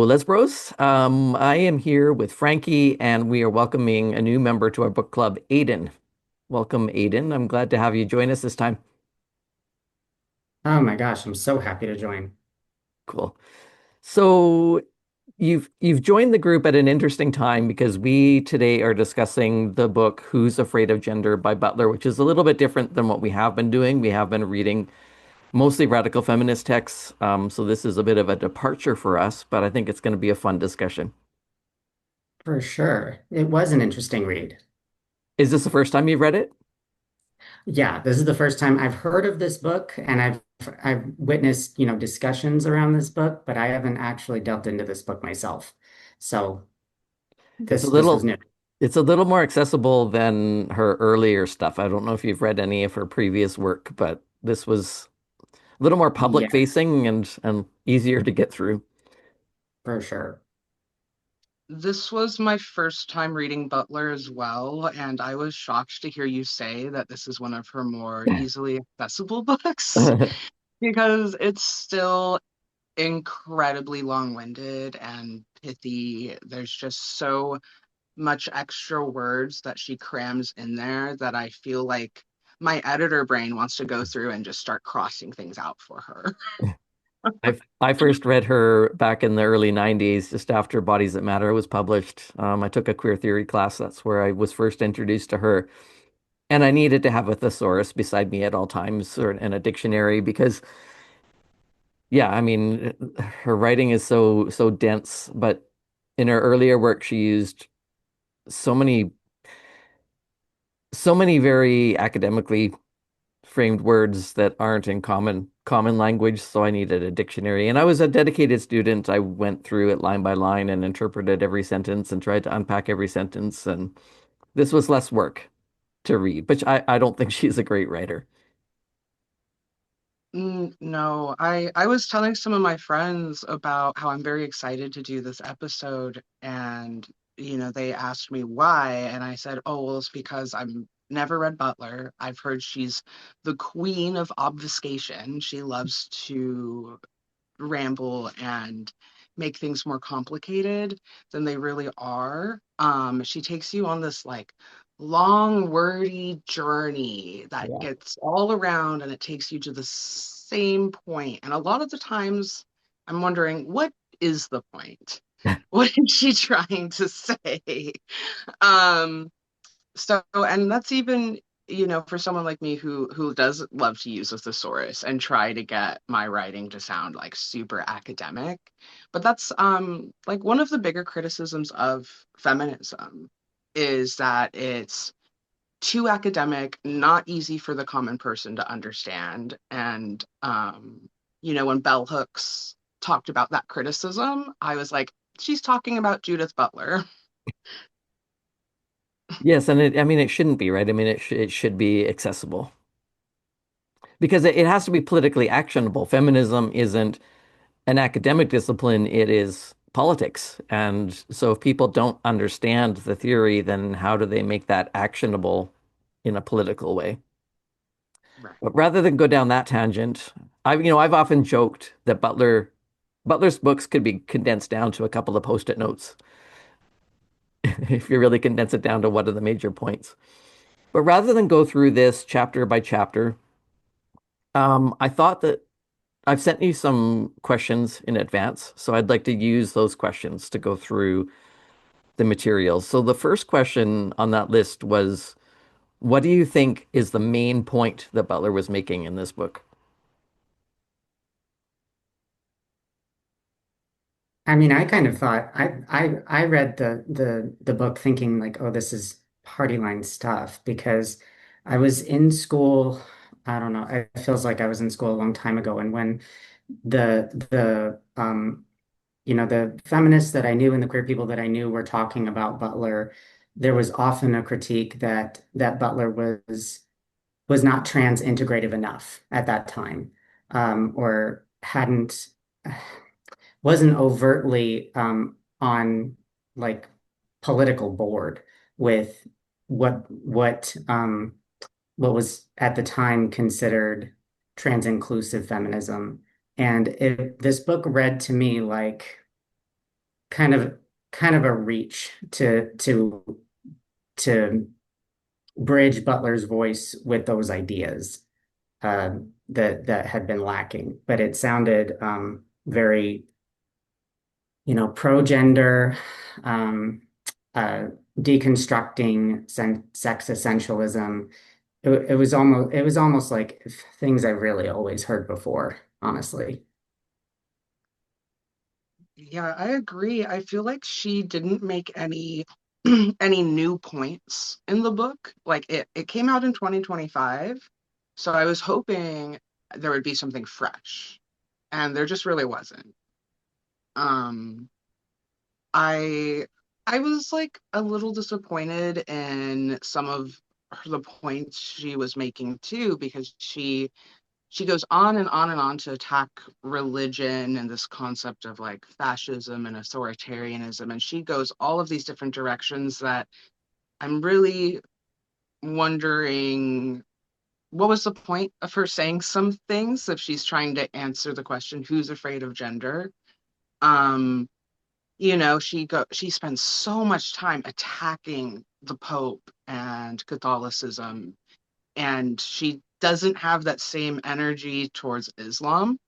Lesbros. I am here with Frankie, and we are welcoming a new member to our book club, Aiden. Welcome, Aiden. I'm glad to have you join us this time. Oh my gosh, I'm so happy to join. Cool. So you've joined the group at an interesting time because we today are discussing the book Who's Afraid of Gender by Butler, which is a little bit different than what we have been doing. We have been reading mostly radical feminist texts, so this is a bit of a departure for us, but I think it's going to be a fun discussion. For sure. It was an interesting read. Is this the first time you've read it? Yeah, this is the first time I've heard of this book and I've witnessed, discussions around this book, but I haven't actually delved into this book myself. So It's a this was little new. it's a little more accessible than her earlier stuff. I don't know if you've read any of her previous work, but this was a little more public Yeah, facing and easier to get through. for sure. This was my first time reading Butler as well, and I was shocked to hear you say that this is one of her more easily accessible books because it's still incredibly long-winded and pithy. There's just so much extra words that she crams in there that I feel like my editor brain wants to go through and just start crossing things out for her. I first read her back in the early 90s, just after Bodies That Matter was published. I took a queer theory class. That's where I was first introduced to her. And I needed to have a thesaurus beside me at all times or and a dictionary because yeah, I mean, her writing is so dense, but in her earlier work she used so many so many very academically framed words that aren't in common language, so I needed a dictionary. And I was a dedicated student. I went through it line by line and interpreted every sentence and tried to unpack every sentence. And this was less work to read, but I don't think she's a great writer. No, I was telling some of my friends about how I'm very excited to do this episode, and they asked me why, and I said, "Oh, well, it's because I'm never read Butler. I've heard she's the queen of obfuscation. She loves to ramble and make things more complicated than they really are. She takes you on this like long, wordy journey that Yeah. gets all around and it takes you to the same point. And a lot of the times I'm wondering, what is the point? What is she trying to say? Um, and that's even, for someone like me who does love to use a thesaurus and try to get my writing to sound like super academic. But that's like one of the bigger criticisms of feminism is that it's too academic, not easy for the common person to understand. And when Bell Hooks talked about that criticism, I was like, she's talking about Judith Butler. Yes, and I mean, it shouldn't be, right? I mean, it should be accessible because it has to be politically actionable. Feminism isn't an academic discipline, it is politics. And so if people don't understand the theory, then how do they make that actionable in a political way? Right. But rather than go down that tangent, I've often joked that Butler's books could be condensed down to a couple of post-it notes if you really condense it down to what are the major points. But rather than go through this chapter by chapter, I thought that I've sent you some questions in advance, so I'd like to use those questions to go through the materials. So the first question on that list was, what do you think is the main point that Butler was making in this book? I mean, I kind of thought I read the book thinking like, oh, this is party line stuff because I was in school. I don't know. It feels like I was in school a long time ago, and when the feminists that I knew and the queer people that I knew were talking about Butler, there was often a critique that Butler was not trans integrative enough at that time, or hadn't wasn't overtly on like political board with what what um, what was at the time considered trans inclusive feminism. And this book read to me like kind of kind of a reach to bridge Butler's voice with those ideas that had been lacking. But it sounded very, pro-gender, um, uh, deconstructing sex essentialism. It was almost like things I really always heard before, honestly. Yeah, I agree. I feel like she didn't make any any new points in the book. Like it came out in 2025, so I was hoping there would be something fresh, and there just really wasn't. Um, I I was like a little disappointed in some of the points she was making too, because she goes on and on and on to attack religion and this concept of like fascism and authoritarianism. And she goes all of these different directions that I'm really wondering what was the point of her saying some things if she's trying to answer the question, who's afraid of gender? Um, she spends so much time attacking the Pope and Catholicism, and she doesn't have that same energy towards Islam.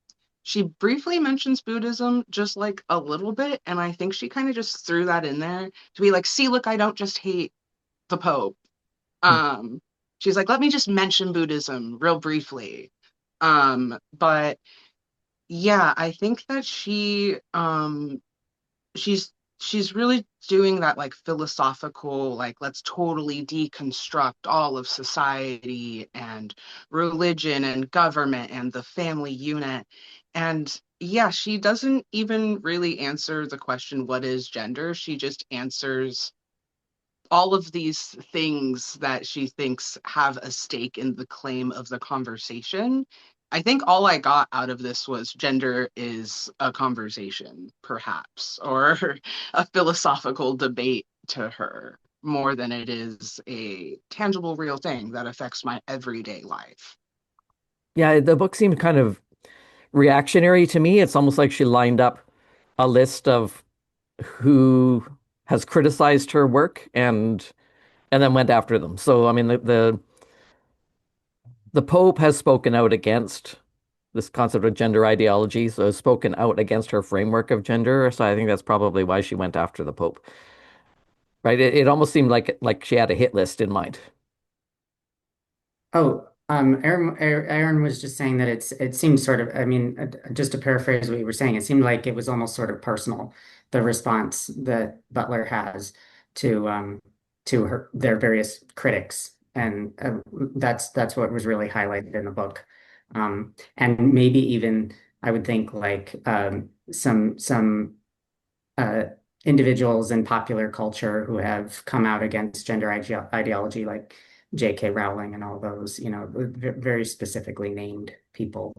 She briefly mentions Buddhism just like a little bit, and I think she kind of just threw that in there to be like, see, look, I don't just hate the Pope. Um, she's like, let me just mention Buddhism real briefly. But yeah, I think that she's she's really doing that like philosophical, like let's totally deconstruct all of society and religion and government and the family unit. And yeah, she doesn't even really answer the question, what is gender? She just answers all of these things that she thinks have a stake in the claim of the conversation. I think all I got out of this was gender is a conversation, perhaps, or a philosophical debate to her, more than it is a tangible, real thing that affects my everyday life. Yeah, the book seemed kind of reactionary to me. It's almost like she lined up a list of who has criticized her work and then went after them. So I mean the Pope has spoken out against this concept of gender ideology, so has spoken out against her framework of gender. So I think that's probably why she went after the Pope. Right? It almost seemed like she had a hit list in mind. Oh, Aaron was just saying that it seemed sort of, I mean, just to paraphrase what you were saying, it seemed like it was almost sort of personal, the response that Butler has to her their various critics, and that's what was really highlighted in the book, and maybe even I would think like some uh, individuals in popular culture who have come out against gender ideology, like J.K. Rowling and all those, very specifically named people.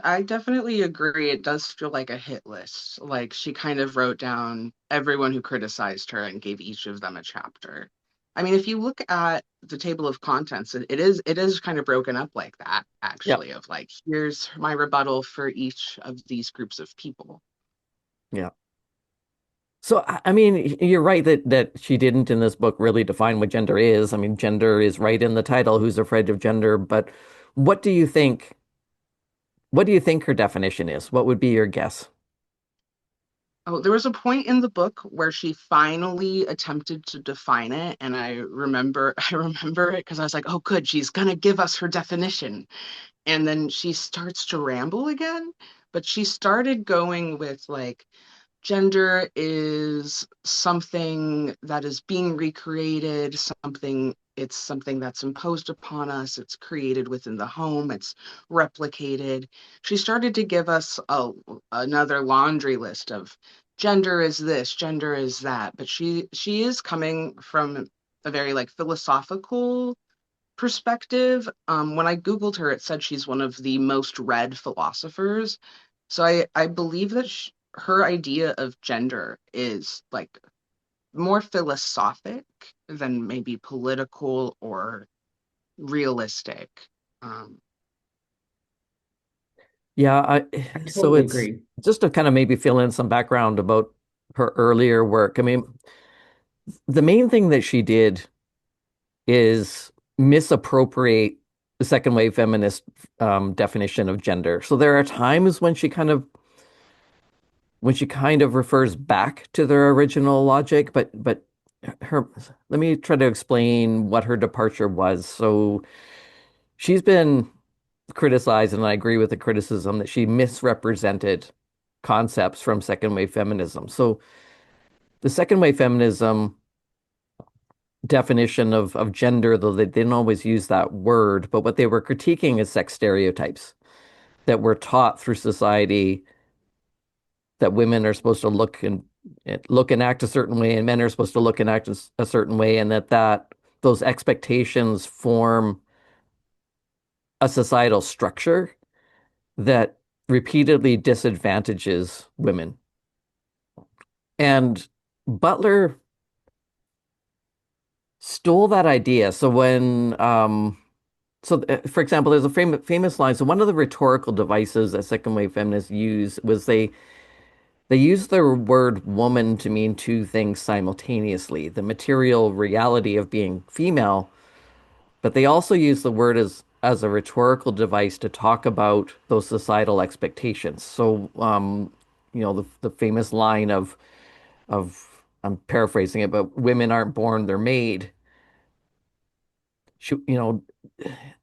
I definitely agree. It does feel like a hit list. Like she kind of wrote down everyone who criticized her and gave each of them a chapter. I mean, if you look at the table of contents, it is kind of broken up like that, Yeah. actually, of like, here's my rebuttal for each of these groups of people. Yeah. So I mean, you're right that she didn't in this book really define what gender is. I mean, gender is right in the title, Who's Afraid of Gender, but what do you think what do you think her definition is? What would be your guess? Oh, there was a point in the book where she finally attempted to define it, and I remember I remember it because I was like, "Oh, good, she's gonna give us her definition." And then she starts to ramble again, but she started going with like gender is something that is being recreated, it's something that's imposed upon us, it's created within the home, it's replicated. She started to give us another laundry list of gender is this, gender is that, but she is coming from a very like philosophical perspective. When I Googled her, it said she's one of the most read philosophers. So I believe that her idea of gender is like more philosophic than maybe political or realistic. Um, Yeah, I so totally it's agree. just to kind of maybe fill in some background about her earlier work. I mean, the main thing that she did is misappropriate the second wave feminist definition of gender. So there are times when she kind of refers back to their original logic, but her let me try to explain what her departure was. So she's been criticized, and I agree with the criticism that she misrepresented concepts from second wave feminism. So the second wave feminism definition of gender, though they didn't always use that word, but what they were critiquing is sex stereotypes that were taught through society that women are supposed to look and act a certain way, and men are supposed to look and act a certain way, and that those expectations form a societal structure that repeatedly disadvantages women. And Butler stole that idea. For example, there's a famous line. So one of the rhetorical devices that second wave feminists use was they use the word woman to mean two things simultaneously, the material reality of being female, but they also use the word as a rhetorical device to talk about those societal expectations. The famous line of I'm paraphrasing it, but women aren't born, they're made. She, you know,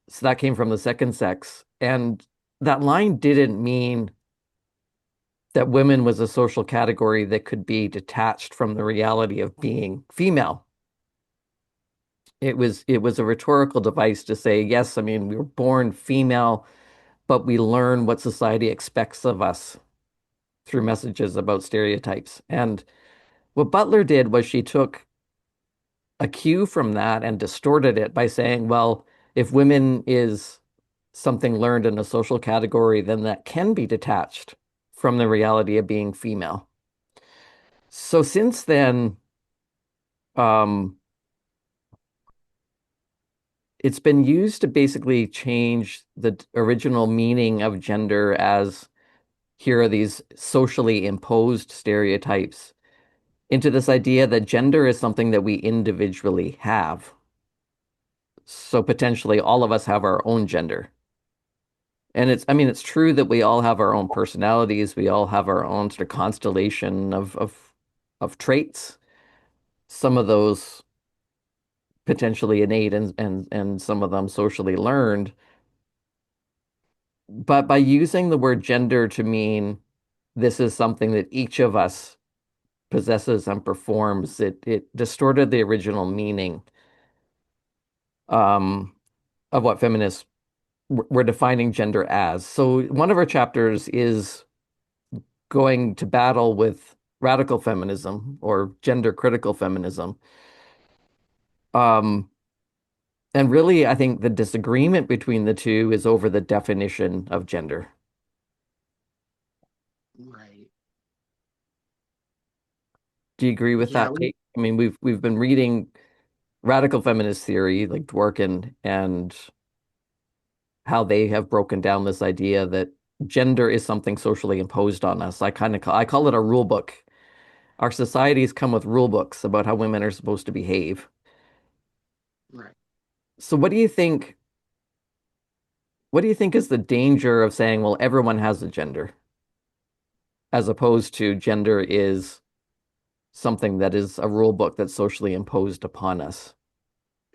so that came from the second sex. And that line didn't mean that women was a social category that could be detached from the reality of being female. It was a rhetorical device to say, yes, I mean, we were born female, but we learn what society expects of us through messages about stereotypes. And what Butler did was she took a cue from that and distorted it by saying, well, if women is something learned in a social category, then that can be detached from the reality of being female. So since then, um, it's been used to basically change the original meaning of gender as here are these socially imposed stereotypes into this idea that gender is something that we individually have. So potentially all of us have our own gender. And I mean, it's true that we all have our own personalities. We all have our own sort of constellation of traits. Some of those potentially innate and some of them socially learned. But by using the word gender to mean this is something that each of us possesses and performs, it distorted the original meaning um, of what feminists were defining gender as. So one of our chapters is going to battle with radical feminism or gender critical feminism. Um, and really, I think the disagreement between the two is over the definition of gender. Right. Do you agree with Yeah, that take? I mean, we've been reading radical feminist theory like Dworkin and how they have broken down this idea that gender is something socially imposed on us. I call it a rule book. Our societies come with rule books about how women are supposed to behave. right. So what do you think is the danger of saying, well, everyone has a gender, as opposed to gender is something that is a rule book that's socially imposed upon us?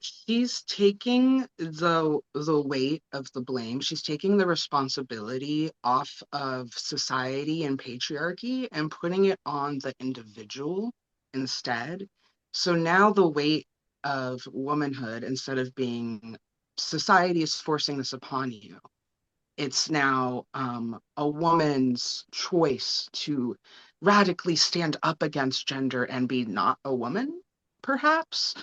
She's taking the weight of the blame. She's taking the responsibility off of society and patriarchy and putting it on the individual instead. So now the weight of womanhood, instead of being society is forcing this upon you, it's now a woman's choice to radically stand up against gender and be not a woman, perhaps.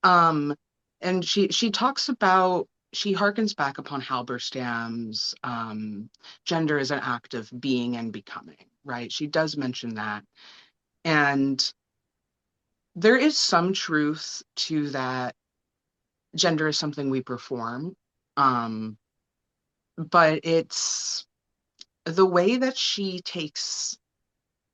Um, and she talks about she harkens back upon Halberstam's gender is an act of being and becoming, right? She does mention that. And there is some truth to that gender is something we perform. Um, but it's the way that she takes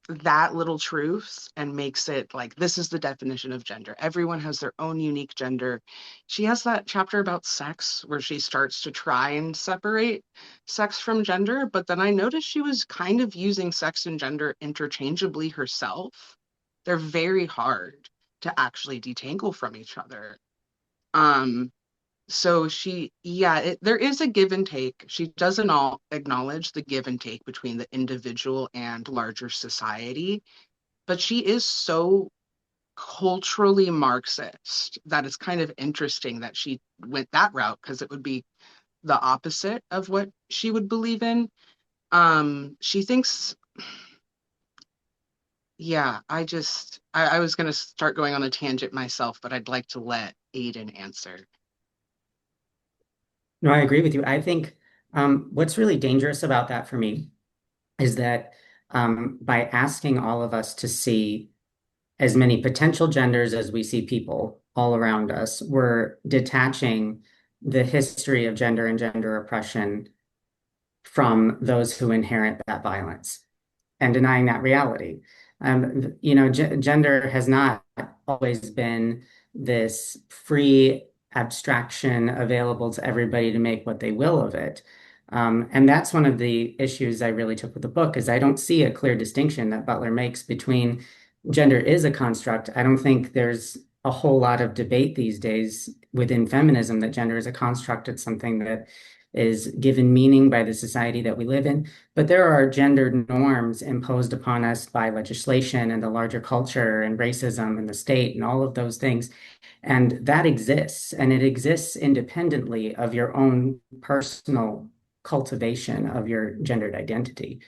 that little truth and makes it like this is the definition of gender. Everyone has their own unique gender. She has that chapter about sex where she starts to try and separate sex from gender, but then I noticed she was kind of using sex and gender interchangeably herself. They're very hard to actually detangle from each other. Um, so there is a give and take. She doesn't all acknowledge the give and take between the individual and larger society, but she is so culturally Marxist that it's kind of interesting that she went that route because it would be the opposite of what she would believe in. She thinks, yeah, I was going to start going on a tangent myself, but I'd like to let Aiden answer. No, I agree with you. I think what's really dangerous about that for me is that by asking all of us to see as many potential genders as we see people all around us, we're detaching the history of gender and gender oppression from those who inherit that violence and denying that reality. Gender has not always been this free abstraction available to everybody to make what they will of it. And that's one of the issues I really took with the book is I don't see a clear distinction that Butler makes between gender is a construct. I don't think there's a whole lot of debate these days within feminism that gender is a construct. It's something that is given meaning by the society that we live in. But there are gendered norms imposed upon us by legislation and the larger culture and racism and the state and all of those things. And that exists, and it exists independently of your own personal cultivation of your gendered identity.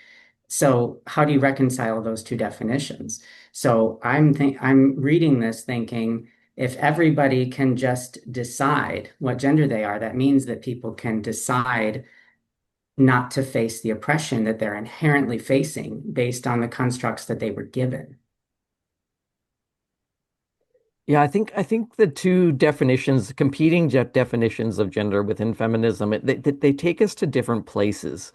So how do you reconcile those two definitions? So I'm reading this thinking if everybody can just decide what gender they are, that means that people can decide not to face the oppression that they're inherently facing based on the constructs that they were given. Yeah, I think the two definitions, competing definitions of gender within feminism, they take us to different places.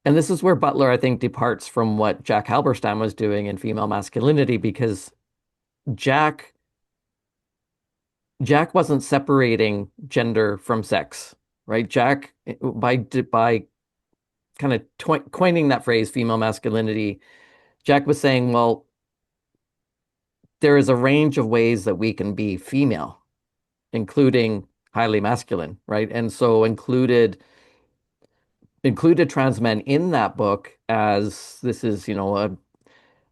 And this is where Butler, I think, departs from what Jack Halberstam was doing in female masculinity, because Jack Jack wasn't separating gender from sex, right? Jack, by kind of coining that phrase, female masculinity, Jack was saying, well, there is a range of ways that we can be female, including highly masculine, right? And so included trans men in that book as this is,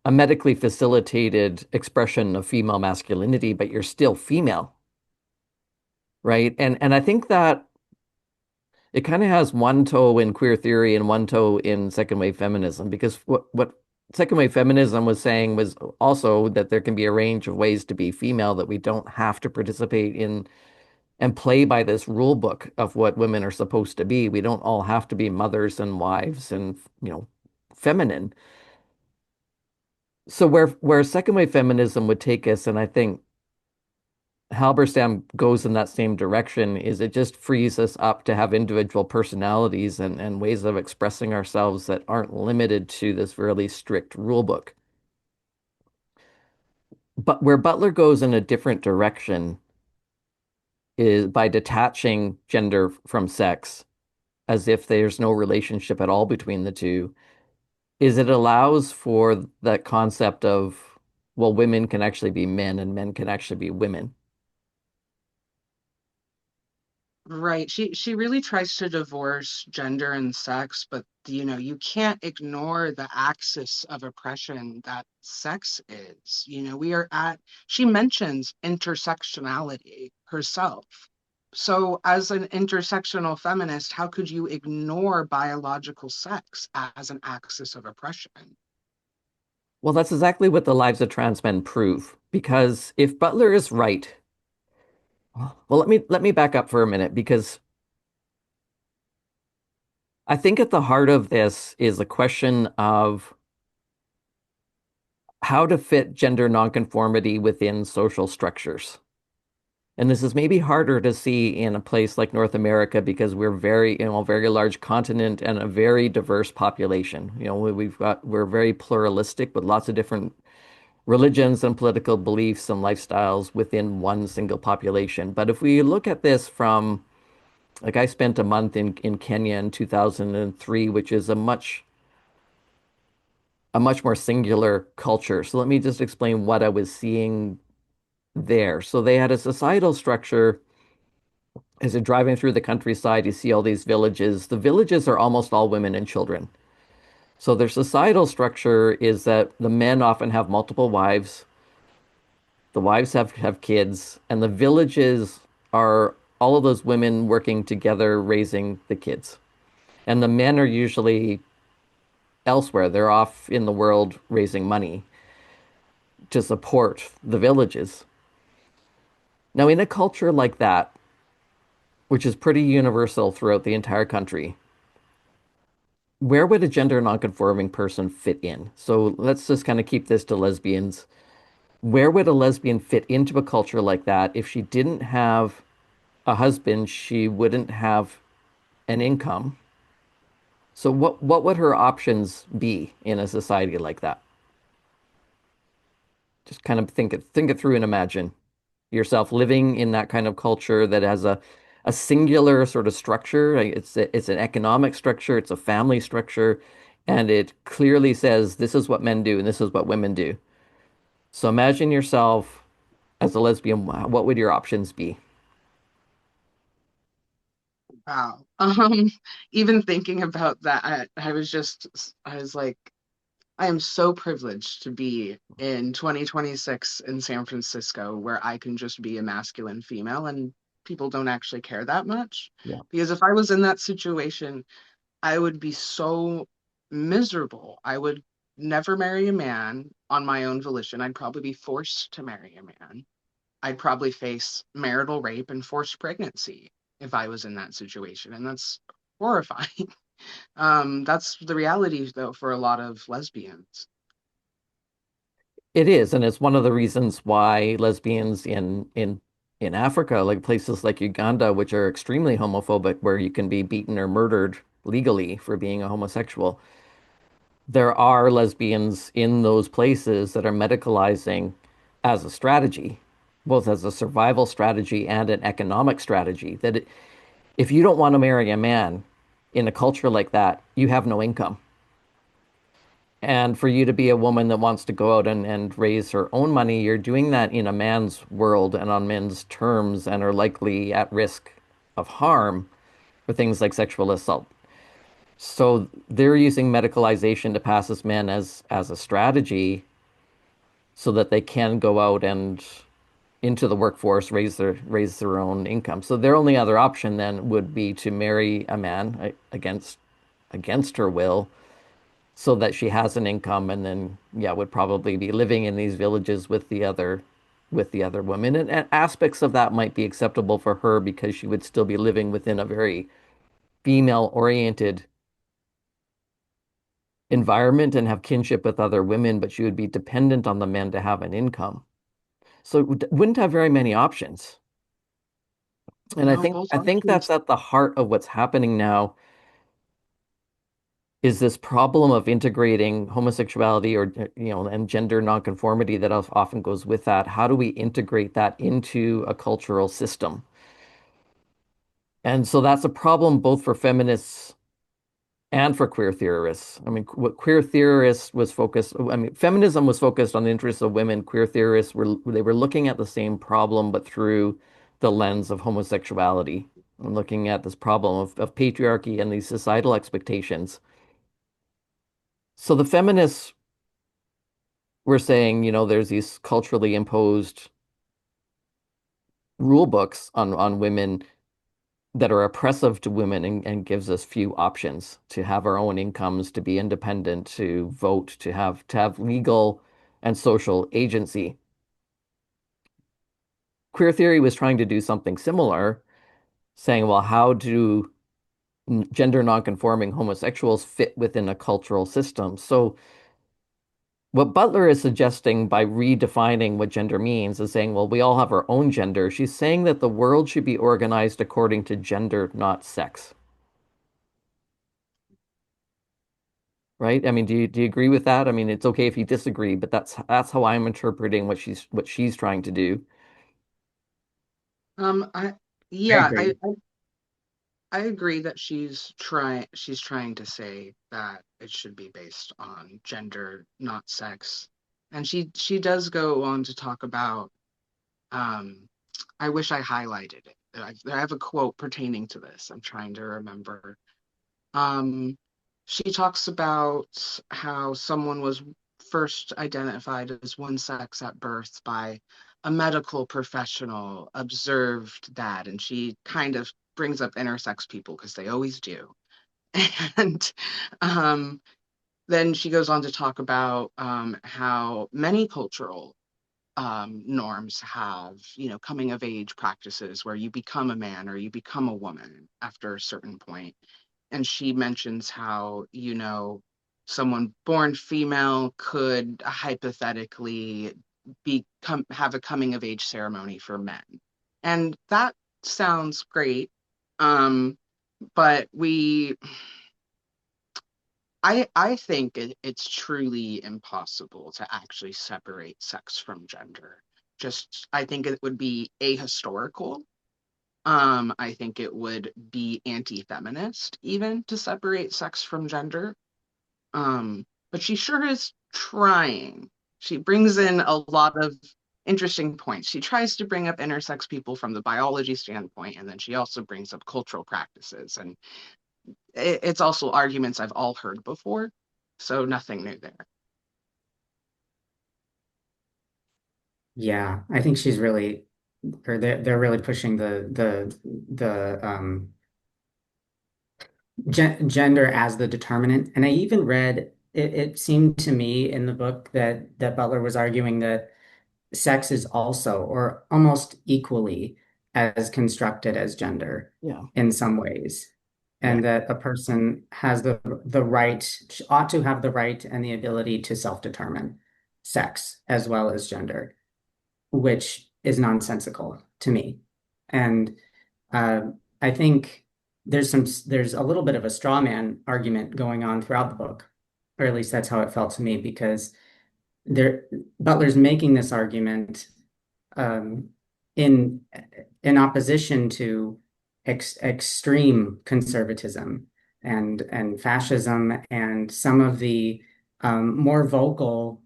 a medically facilitated expression of female masculinity, but you're still female, right? And I think that it kind of has one toe in queer theory and one toe in second wave feminism, because what second wave feminism was saying was also that there can be a range of ways to be female, that we don't have to participate in and play by this rule book of what women are supposed to be. We don't all have to be mothers and wives and, feminine. So where second wave feminism would take us, and I think Halberstam goes in that same direction, is it just frees us up to have individual personalities and ways of expressing ourselves that aren't limited to this really strict rule book. But where Butler goes in a different direction is by detaching gender from sex, as if there's no relationship at all between the two, is it allows for that concept of, well, women can actually be men and men can actually be women. Right. She really tries to divorce gender and sex, but you can't ignore the axis of oppression that sex is. She mentions intersectionality herself. So as an intersectional feminist, how could you ignore biological sex as an axis of oppression? Well, that's exactly what the lives of trans men prove. Because if Butler is right, well, let me back up for a minute, because I think at the heart of this is a question of how to fit gender nonconformity within social structures. And this is maybe harder to see in a place like North America because we're a very large continent and a very diverse population. We're very pluralistic with lots of different religions and political beliefs and lifestyles within one single population. But if we look at this from, like I spent a month in Kenya in 2003, which is a much more singular culture. So let me just explain what I was seeing there. So they had a societal structure. As you're driving through the countryside, you see all these villages. The villages are almost all women and children. So their societal structure is that the men often have multiple wives, the wives have kids, and the villages are all of those women working together raising the kids. And the men are usually elsewhere. They're off in the world raising money to support the villages. Now, in a culture like that, which is pretty universal throughout the entire country, where would a gender nonconforming person fit in? So let's just kind of keep this to lesbians. Where would a lesbian fit into a culture like that? If she didn't have a husband, she wouldn't have an income. So what would her options be in a society like that? Just kind of think it through and imagine yourself living in that kind of culture that has a singular sort of structure. Like, it's an economic structure, it's a family structure, and it clearly says this is what men do and this is what women do. So imagine yourself as a lesbian. What would your options be? Wow. Even thinking about that, I was like, I am so privileged to be in 2026 in San Francisco where I can just be a masculine female and people don't actually care that much. Yeah. Because if I was in that situation, I would be so miserable. I would never marry a man on my own volition. I'd probably be forced to marry a man. I'd probably face marital rape and forced pregnancy if I was in that situation. And that's horrifying. That's the reality, though, for a lot of lesbians. It is, and it's one of the reasons why lesbians in Africa, like places like Uganda, which are extremely homophobic, where you can be beaten or murdered legally for being a homosexual, there are lesbians in those places that are medicalizing as a strategy, both as a survival strategy and an economic strategy. If you don't want to marry a man in a culture like that, you have no income. And for you to be a woman that wants to go out and raise her own money, you're doing that in a man's world and on men's terms and are likely at risk of harm for things like sexual assault. So they're using medicalization to pass as men as a strategy so that they can go out and into the workforce, raise their own income. So their only other option then would be to marry a man against her will so that she has an income and then yeah would probably be living in these villages with the other women, and aspects of that might be acceptable for her because she would still be living within a very female oriented environment and have kinship with other women, but she would be dependent on the men to have an income, so wouldn't have very many options. And No, both I think that's options. at the heart of what's happening now is this problem of integrating homosexuality or and gender nonconformity that often goes with that. How do we integrate that into a cultural system? And so that's a problem both for feminists and for queer theorists. I mean, what queer theorists was focused, I mean, feminism was focused on the interests of women. Queer theorists were looking at the same problem, but through the lens of homosexuality and looking at this problem of patriarchy and these societal expectations. So the feminists were saying, there's these culturally imposed rule books on women that are oppressive to women and gives us few options to have our own incomes, to be independent, to vote, to have legal and social agency. Queer theory was trying to do something similar, saying, well, how do gender nonconforming homosexuals fit within a cultural system? So what Butler is suggesting by redefining what gender means is saying, well, we all have our own gender. She's saying that the world should be organized according to gender, not sex. Right? I mean, do you agree with that? I mean, it's okay if you disagree, but that's how I'm interpreting what she's trying to do. I I yeah, agree. I agree that she's trying to say that it should be based on gender, not sex. And she does go on to talk about um I wish I highlighted it. I have a quote pertaining to this. I'm trying to remember. Um, she talks about how someone was first identified as one sex at birth by a medical professional, observed that, and she kind of brings up intersex people because they always do. And um, then she goes on to talk about how many cultural norms have, coming of age practices where you become a man or you become a woman after a certain point. And she mentions how, someone born female could hypothetically have a coming of age ceremony for men. And that sounds great. Um, but I think it's truly impossible to actually separate sex from gender. Just, I think it would be ahistorical. I think it would be anti-feminist even to separate sex from gender. But she sure is trying. She brings in a lot of interesting points. She tries to bring up intersex people from the biology standpoint, and then she also brings up cultural practices. And it's also arguments I've all heard before, so nothing new there. Yeah, I think she's really, or they're really pushing the gender as the determinant. And I even read it seemed to me in the book that Butler was arguing that sex is also or almost equally as constructed as gender Yeah. in some ways, Yeah. and that a person has the right, ought to have the right and the ability to self-determine sex as well as gender, which is nonsensical to me. And uh, I think there's a little bit of a straw man argument going on throughout the book, or at least that's how it felt to me, because there Butler's making this argument um, in in opposition to extreme conservatism and fascism and some of the more vocal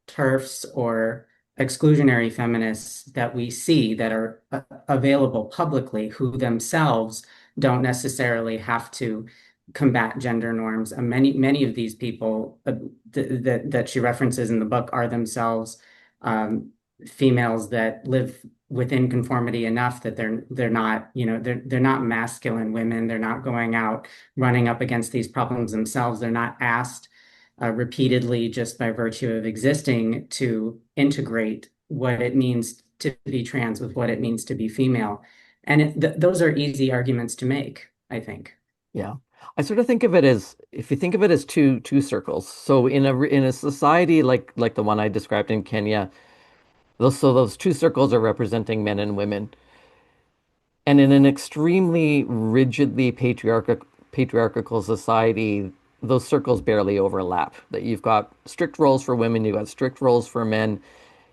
TERFs or exclusionary feminists that we see that are available publicly, who themselves don't necessarily have to combat gender norms. And many of these people that she references in the book are themselves um, females that live within conformity enough that they're not, they're not masculine women. They're not going out running up against these problems themselves. They're not asked repeatedly just by virtue of existing to integrate what it means to be trans with what it means to be female. And those are easy arguments to make, I think. Yeah. I sort of think of it as if you think of it as two circles. So in a society like the one I described in Kenya, those two circles are representing men and women. And in an extremely rigidly patriarchal society, those circles barely overlap. That you've got strict roles for women, you've got strict roles for men.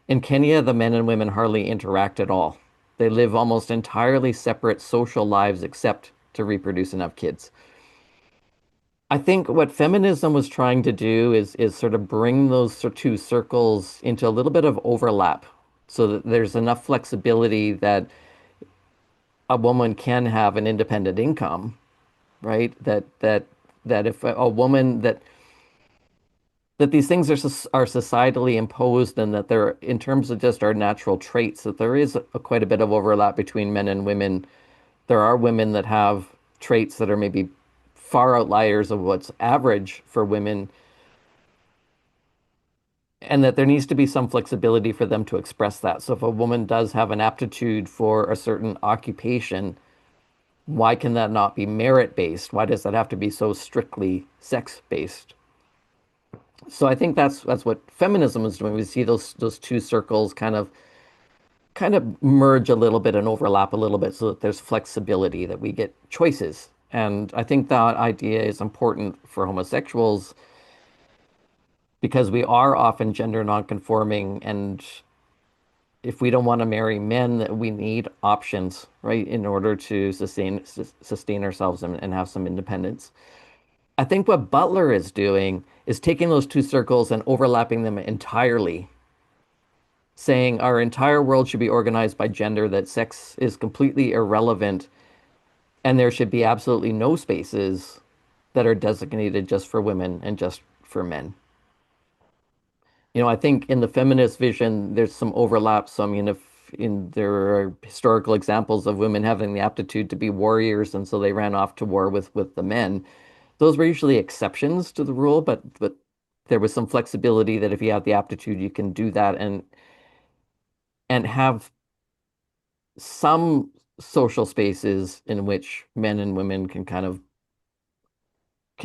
In Kenya, the men and women hardly interact at all. They live almost entirely separate social lives except to reproduce and have kids. I think what feminism was trying to do is sort of bring those two circles into a little bit of overlap so that there's enough flexibility that a woman can have an independent income, right? That if a woman that these things are societally imposed and that they're in terms of just our natural traits that there is quite a bit of overlap between men and women. There are women that have traits that are maybe far outliers of what's average for women, and that there needs to be some flexibility for them to express that. So if a woman does have an aptitude for a certain occupation, why can that not be merit based? Why does that have to be so strictly sex based? So I think that's what feminism is doing. We see those two circles kind of merge a little bit and overlap a little bit so that there's flexibility, that we get choices. And I think that idea is important for homosexuals because we are often gender nonconforming, and if we don't want to marry men, we need options, right, in order to sustain ourselves and have some independence. I think what Butler is doing is taking those two circles and overlapping them entirely, saying our entire world should be organized by gender, that sex is completely irrelevant, and there should be absolutely no spaces that are designated just for women and just for men. I think in the feminist vision, there's some overlap. So, I mean, if there are historical examples of women having the aptitude to be warriors, and so they ran off to war with the men, those were usually exceptions to the rule, but there was some flexibility that if you have the aptitude, you can do that and have some social spaces in which men and women can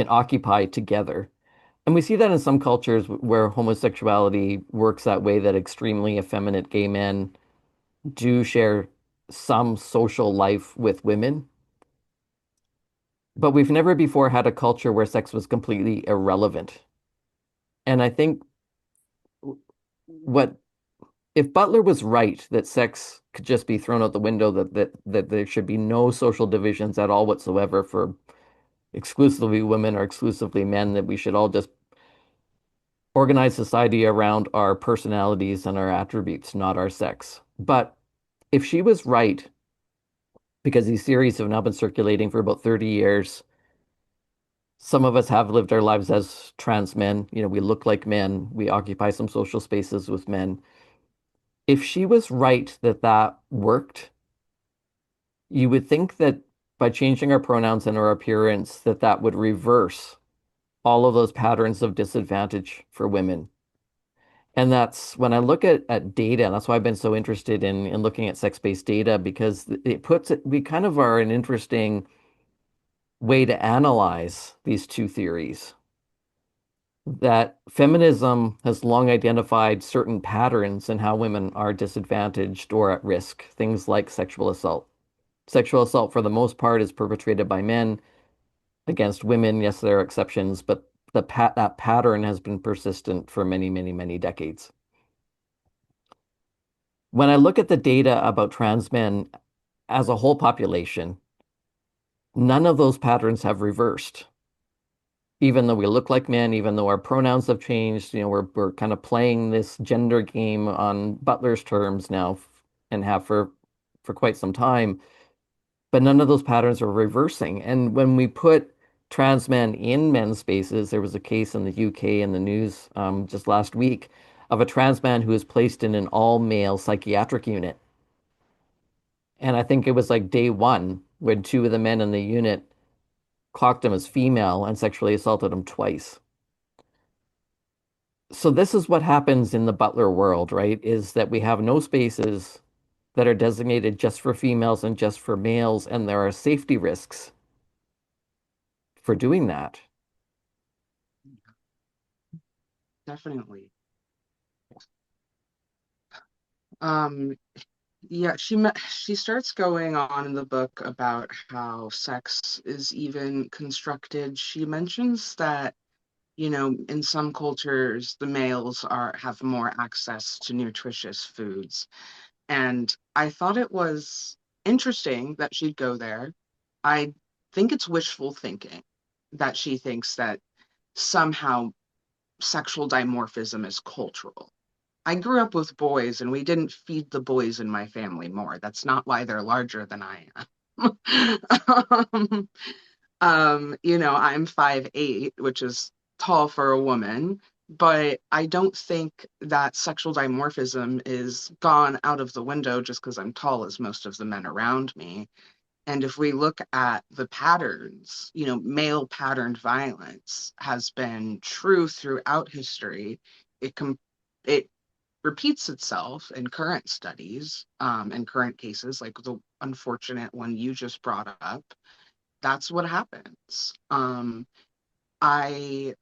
occupy together. And we see that in some cultures where homosexuality works that way, that extremely effeminate gay men do share some social life with women. But we've never before had a culture where sex was completely irrelevant. And I think what if Butler was right that sex could just be thrown out the window, that there should be no social divisions at all whatsoever for exclusively women or exclusively men, that we should all just organize society around our personalities and our attributes, not our sex. But if she was right, because these theories have now been circulating for about 30 years, some of us have lived our lives as trans men. We look like men, we occupy some social spaces with men. If she was right that that worked, you would think that by changing our pronouns and our appearance, that that would reverse all of those patterns of disadvantage for women. And that's when I look at data, and that's why I've been so interested in looking at sex-based data, because we kind of are an interesting way to analyze these two theories. That feminism has long identified certain patterns in how women are disadvantaged or at risk, things like sexual assault. Sexual assault, for the most part, is perpetrated by men against women. Yes, there are exceptions, but that pattern has been persistent for many, many, many decades. When I look at the data about trans men as a whole population, none of those patterns have reversed. Even though we look like men, even though our pronouns have changed, we're kind of playing this gender game on Butler's terms now, and have for quite some time. But none of those patterns are reversing. And when we put trans men in men's spaces, there was a case in the UK in the news just last week of a trans man who was placed in an all-male psychiatric unit. And I think it was like day one when two of the men in the unit clocked him as female and sexually assaulted him twice. So this is what happens in the Butler world, right? Is that we have no spaces that are designated just for females and just for males, and there are safety risks for doing that. Definitely. Um, yeah, she starts going on in the book about how sex is even constructed. She mentions that, in some cultures, the males have more access to nutritious foods. And I thought it was interesting that she'd go there. I think it's wishful thinking that she thinks that somehow sexual dimorphism is cultural. I grew up with boys and we didn't feed the boys in my family more. That's not why they're larger than I am. I'm 5'8", which is tall for a woman, but I don't think that sexual dimorphism is gone out of the window just because I'm tall as most of the men around me. And if we look at the patterns, male patterned violence has been true throughout history. It repeats itself in current studies, in current cases, like the unfortunate one you just brought up. That's what happens. I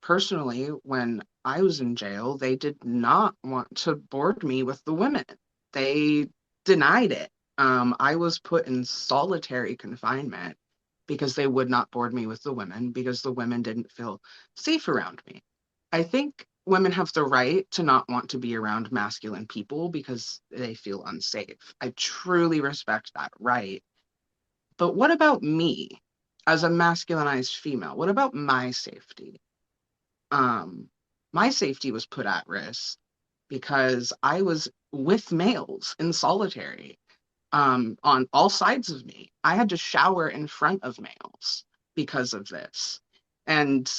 personally, when I was in jail, they did not want to board me with the women. They denied it. I was put in solitary confinement because they would not board me with the women because the women didn't feel safe around me. I think women have the right to not want to be around masculine people because they feel unsafe. I truly respect that right. But what about me as a masculinized female? What about my safety? Um, my safety was put at risk because I was with males in solitary, on all sides of me. I had to shower in front of males because of this. And,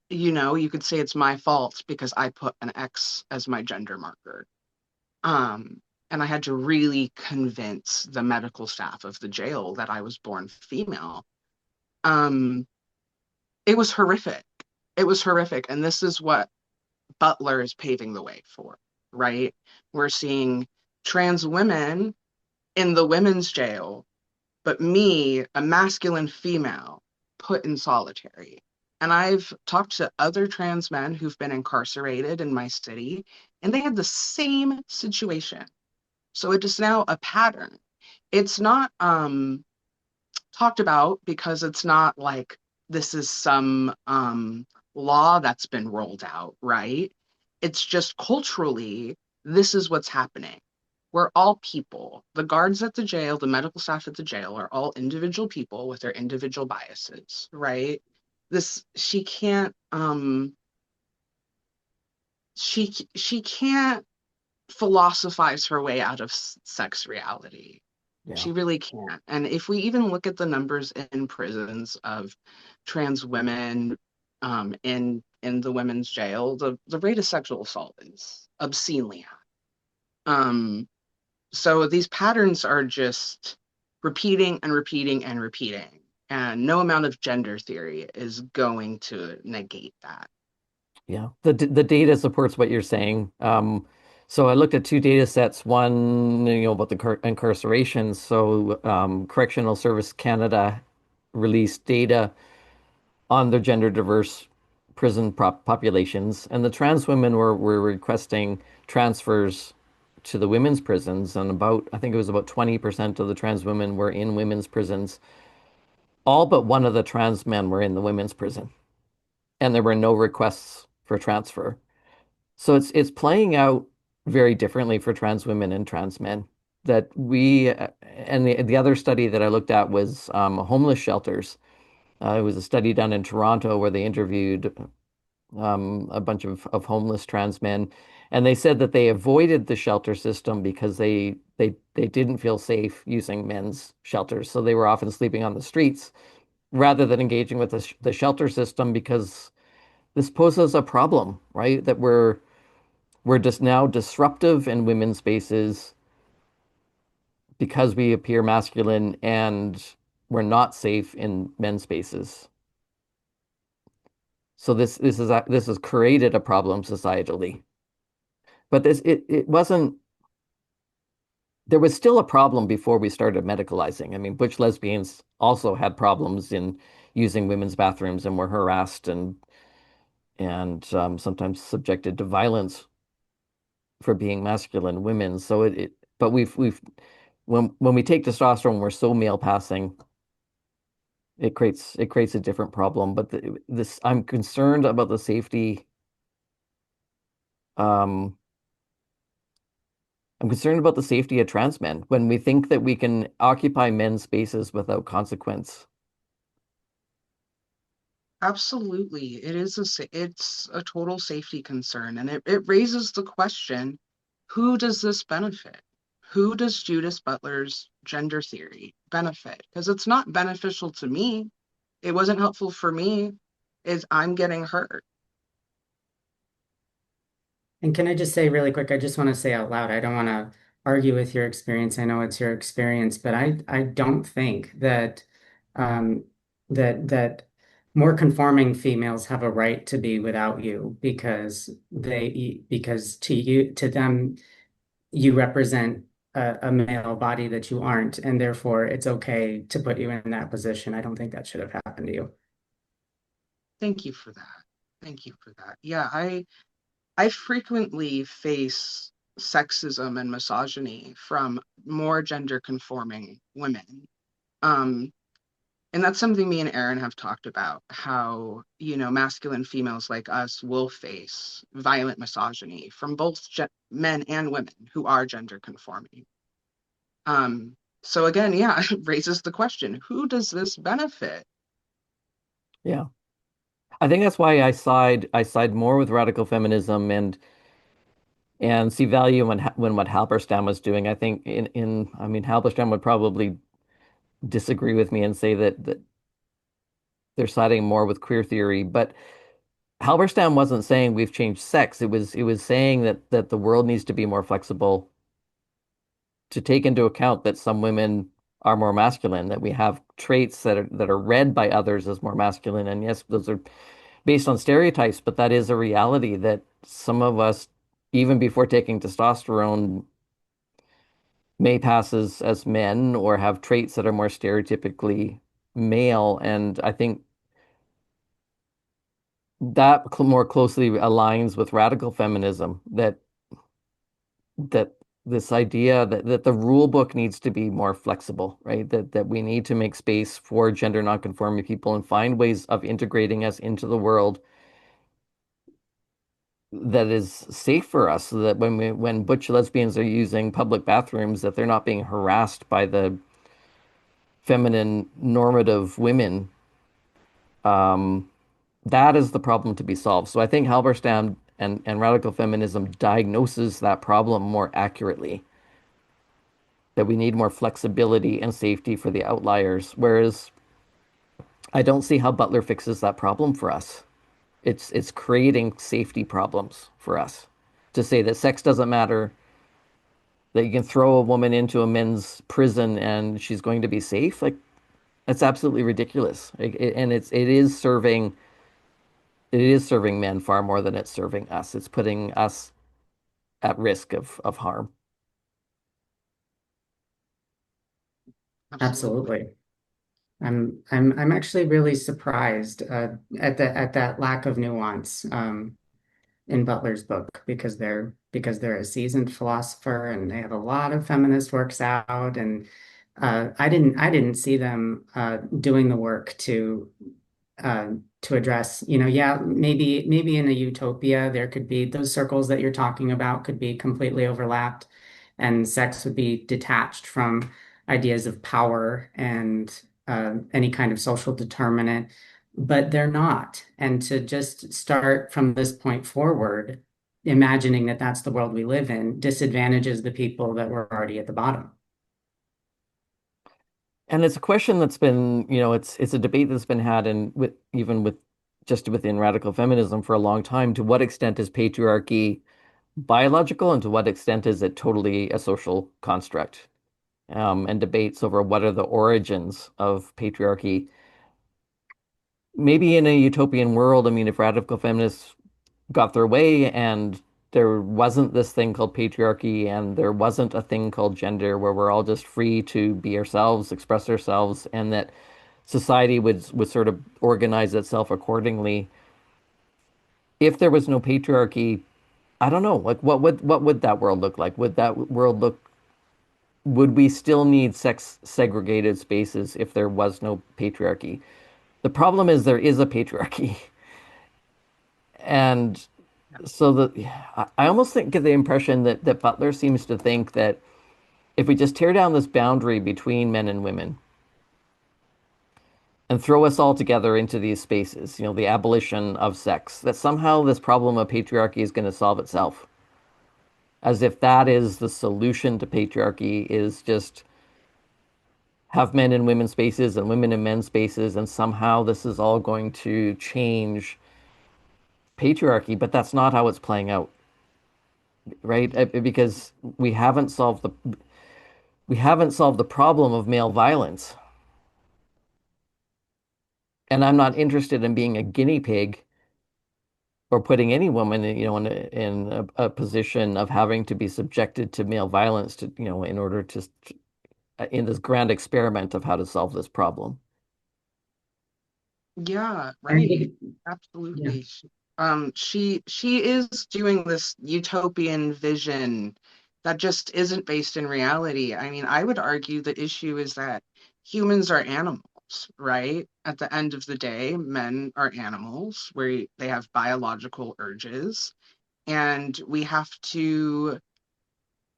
you could say it's my fault because I put an X as my gender marker. Um, and I had to really convince the medical staff of the jail that I was born female. Um, it was horrific. It was horrific. And this is what Butler is paving the way for, right? We're seeing trans women in the women's jail, but me, a masculine female, put in solitary. And I've talked to other trans men who've been incarcerated in my city, and they had the same situation. So it is now a pattern. It's not talked about because it's not like this is some law that's been rolled out, right? It's just culturally, this is what's happening. We're all people. The guards at the jail, the medical staff at the jail are all individual people with their individual biases, right? This she can't philosophize her way out of sex reality. Yeah. She really can't. And if we even look at the numbers in prisons of trans women, in the women's jail, the rate of sexual assault is obscenely high. So these patterns are just repeating and repeating and repeating, and no amount of gender theory is going to negate that. Yeah, the data supports what you're saying. So I looked at two data sets. One, about the incarcerations. So Correctional Service Canada released data on their gender diverse prison populations, and the trans women were requesting transfers to the women's prisons, and I think it was about 20% of the trans women were in women's prisons. All but one of the trans men were in the women's prison, and there were no requests for transfer. So it's playing out very differently for trans women and trans men. That we and the other study that I looked at was homeless shelters. It was a study done in Toronto where they interviewed a bunch of homeless trans men, and they said that they avoided the shelter system because they didn't feel safe using men's shelters, so they were often sleeping on the streets rather than engaging with the shelter system because this poses a problem, right? That we're just now disruptive in women's spaces because we appear masculine and we're not safe in men's spaces. So this has created a problem societally. But it wasn't there was still a problem before we started medicalizing. I mean, butch lesbians also had problems in using women's bathrooms and were harassed and sometimes subjected to violence for being masculine women. So but we've when we take testosterone, we're so male passing, it creates a different problem. But this I'm concerned about the safety. Um, I'm concerned about the safety of trans men when we think that we can occupy men's spaces without consequence. Absolutely. It's a total safety concern, and it raises the question, who does this benefit? Who does Judith Butler's gender theory benefit? Because it's not beneficial to me. It wasn't helpful for me. Is I'm getting hurt. And can I just say really quick, I just want to say out loud, I don't want to argue with your experience. I know it's your experience, but I don't think that um, that more conforming females have a right to be without you because to them you represent a male body that you aren't, and therefore it's okay to put you in that position. I don't think that should have happened to you. Thank you for that. Thank you for that. Yeah, I frequently face sexism and misogyny from more gender conforming women. Um, and that's something me and Erin have talked about, how, masculine females like us will face violent misogyny from both men and women who are gender conforming. So again, yeah, it raises the question, who does this benefit? Yeah. I think that's why I side more with radical feminism and see value when what Halberstam was doing. I think in I mean Halberstam would probably disagree with me and say that they're siding more with queer theory, but Halberstam wasn't saying we've changed sex. It was saying that the world needs to be more flexible to take into account that some women are more masculine, that we have traits that are read by others as more masculine. And yes, those are based on stereotypes, but that is a reality that some of us, even before taking testosterone, may pass as men or have traits that are more stereotypically male. And I think that more closely aligns with radical feminism, that this idea that the rule book needs to be more flexible, right? That we need to make space for gender nonconforming people and find ways of integrating us into the world that is safe for us, so that when butch lesbians are using public bathrooms, that they're not being harassed by the feminine normative women. Um, that is the problem to be solved. So I think Halberstam and radical feminism diagnoses that problem more accurately, that we need more flexibility and safety for the outliers. Whereas I don't see how Butler fixes that problem for us. It's creating safety problems for us to say that sex doesn't matter, that you can throw a woman into a men's prison and she's going to be safe. Like that's absolutely ridiculous. And it is serving men far more than it's serving us. It's putting us at risk of harm. Absolutely. Absolutely. I'm actually really surprised at that lack of nuance in Butler's book, because they're a seasoned philosopher and they have a lot of feminist works out, and I didn't see them doing the work uh, to address, yeah, maybe in a utopia there could be those circles that you're talking about could be completely overlapped, and sex would be detached from ideas of power and any kind of social determinant, but they're not. And to just start from this point forward, imagining that that's the world we live in, disadvantages the people that were already at the bottom. And it's a question that's been, it's a debate that's been had and with even with just within radical feminism for a long time. To what extent is patriarchy biological, and to what extent is it totally a social construct? And debates over what are the origins of patriarchy. Maybe in a utopian world, I mean, if radical feminists got their way and there wasn't this thing called patriarchy and there wasn't a thing called gender, where we're all just free to be ourselves, express ourselves, and that society would sort of organize itself accordingly. If there was no patriarchy, I don't know, like what would that world look like? Would we still need sex segregated spaces if there was no patriarchy? The problem is there is a patriarchy. And so I almost get the impression that Butler seems to think that if we just tear down this boundary between men and women and throw us all together into these spaces, the abolition of sex, that somehow this problem of patriarchy is going to solve itself. As if that is the solution to patriarchy, is just have men in women's spaces and women in men's spaces, and somehow this is all going to change patriarchy. But that's not how it's playing out, right? Because we haven't solved the problem of male violence. And I'm not interested in being a guinea pig or putting any woman in a position of having to be subjected to male violence in order to in this grand experiment of how to solve this problem. Yeah, And I right. think, yeah. Absolutely. She is doing this utopian vision that just isn't based in reality. I mean, I would argue the issue is that humans are animals, right? At the end of the day, men are animals where they have biological urges, and we have to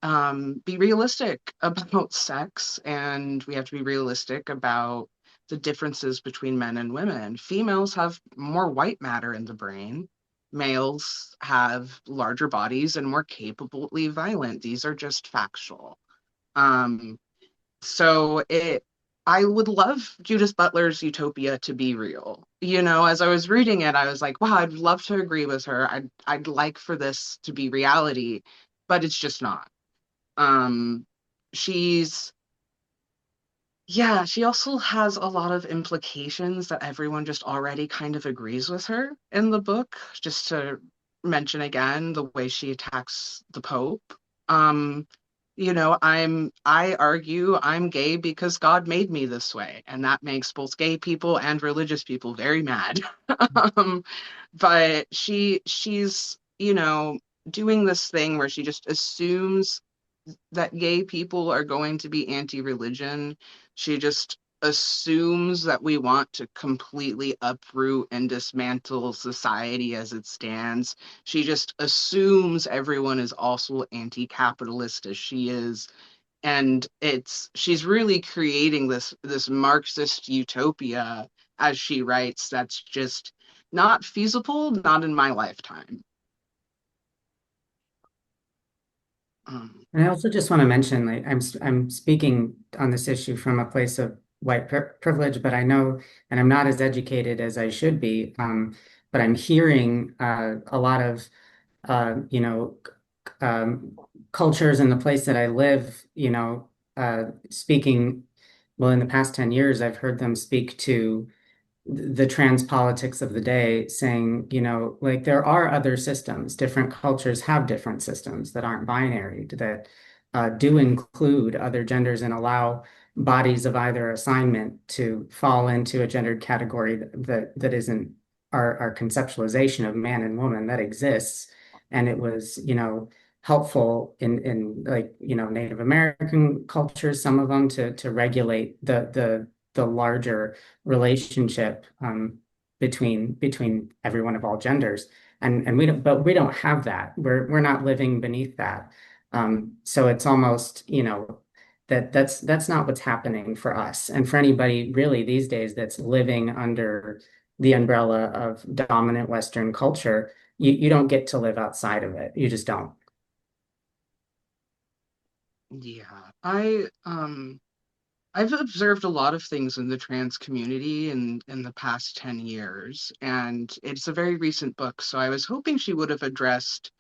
be realistic about sex, and we have to be realistic about the differences between men and women. Females have more white matter in the brain. Males have larger bodies and more capably violent. These are just factual. Um, so it, I would love Judith Butler's Utopia to be real. You know, as I was reading it, I was like, wow, I'd love to agree with her. I'd like for this to be reality, but it's just not. Um, she's, yeah, she also has a lot of implications that everyone just already kind of agrees with her in the book. Just to mention again, the way she attacks the Pope. Um, I argue I'm gay because God made me this way, and that makes both gay people and religious people very mad. Um, but she's, doing this thing where she just assumes that gay people are going to be anti-religion. She just assumes that we want to completely uproot and dismantle society as it stands. She just assumes everyone is also anti-capitalist as she is. And she's really creating this Marxist utopia, as she writes, that's just not feasible, not in my lifetime. Um, And I also just want to mention, like, I'm speaking on this issue from a place of white privilege, but I know, and I'm not as educated as I should be, but I'm hearing a lot of, you know, cultures in the place that I live, speaking. Well, in the past 10 years, I've heard them speak to the trans politics of the day, saying, like there are other systems, different cultures have different systems that aren't binary, that do include other genders and allow bodies of either assignment to fall into a gendered category that isn't our conceptualization of man and woman that exists. And it was, helpful in like, Native American cultures, some of them to regulate the larger relationship between everyone of all genders, and we don't have that. We're not living beneath that. So it's almost, that's not what's happening for us, and for anybody really these days that's living under the umbrella of dominant Western culture. You don't get to live outside of it. You just don't. yeah, I've observed a lot of things in the trans community in the past 10 years, and it's a very recent book, so I was hoping she would have addressed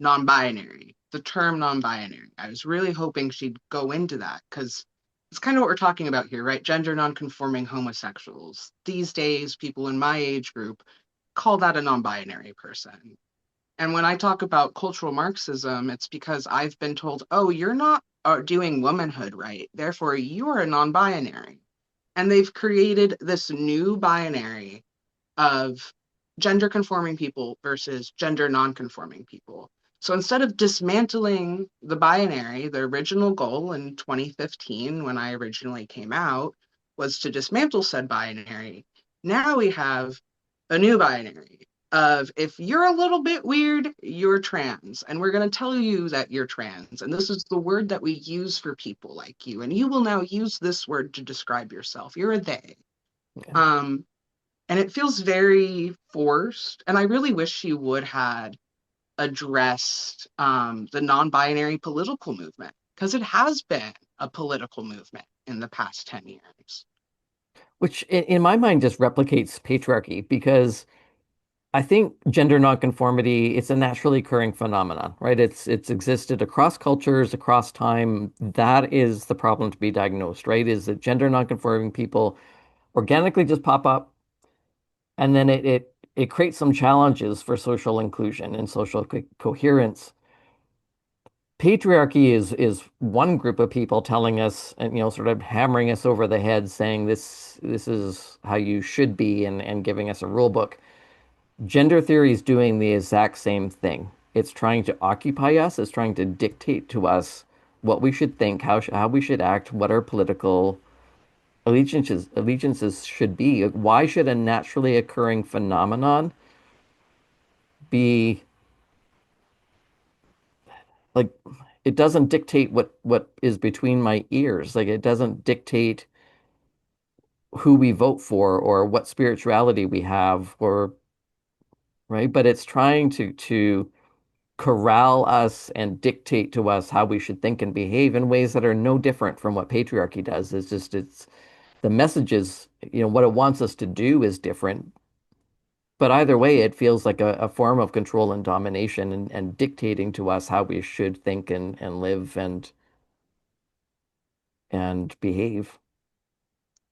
non-binary, the term non-binary. I was really hoping she'd go into that because it's kind of what we're talking about here, right? Gender non-conforming homosexuals. These days, people in my age group call that a non-binary person. And when I talk about cultural Marxism, it's because I've been told, oh, you're not doing womanhood right. Therefore, you're a non binary. And they've created this new binary of gender conforming people versus gender non conforming people. So instead of dismantling the binary, the original goal in 2015, when I originally came out, was to dismantle said binary. Now we have a new binary of if you're a little bit weird, you're trans. And we're going to tell you that you're trans. And this is the word that we use for people like you. And you will now use this word to describe yourself. You're a they. yeah. Um, and it feels very forced. And I really wish she would had addressed the non-binary political movement because it has been a political movement in the past 10 years. Which in my mind just replicates patriarchy because I think gender nonconformity, it's a naturally occurring phenomenon, right? It's existed across cultures, across time. That is the problem to be diagnosed, right? Is that gender nonconforming people organically just pop up, and then it creates some challenges for social inclusion and social coherence. Patriarchy is one group of people telling us and sort of hammering us over the head saying this is how you should be and giving us a rule book. Gender theory is doing the exact same thing. It's trying to occupy us, it's trying to dictate to us what we should think, how we should act, what our political allegiances should be. Why should a naturally occurring phenomenon be like it doesn't dictate what is between my ears. Like it doesn't dictate who we vote for or what spirituality we have or right, but it's trying to corral us and dictate to us how we should think and behave in ways that are no different from what patriarchy does. It's the messages, what it wants us to do is different. But either way, it feels like a form of control and domination and dictating to us how we should think and live and behave.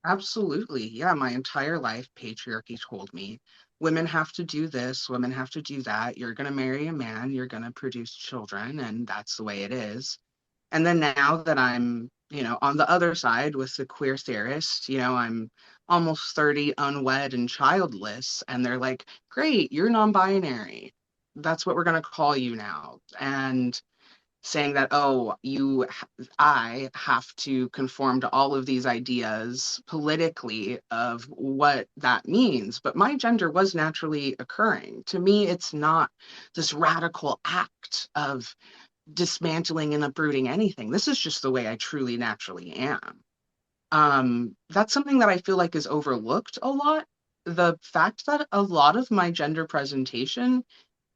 Absolutely. Yeah, my entire life, patriarchy told me women have to do this, women have to do that. You're going to marry a man, you're going to produce children, and that's the way it is. And then now that I'm, on the other side with the queer theorist, I'm almost 30, unwed and childless, and they're like, "Great, you're non-binary. That's what we're going to call you now." And saying that, oh, I have to conform to all of these ideas politically of what that means. But my gender was naturally occurring. To me, it's not this radical act of dismantling and uprooting anything. This is just the way I truly naturally am. That's something that I feel like is overlooked a lot. The fact that a lot of my gender presentation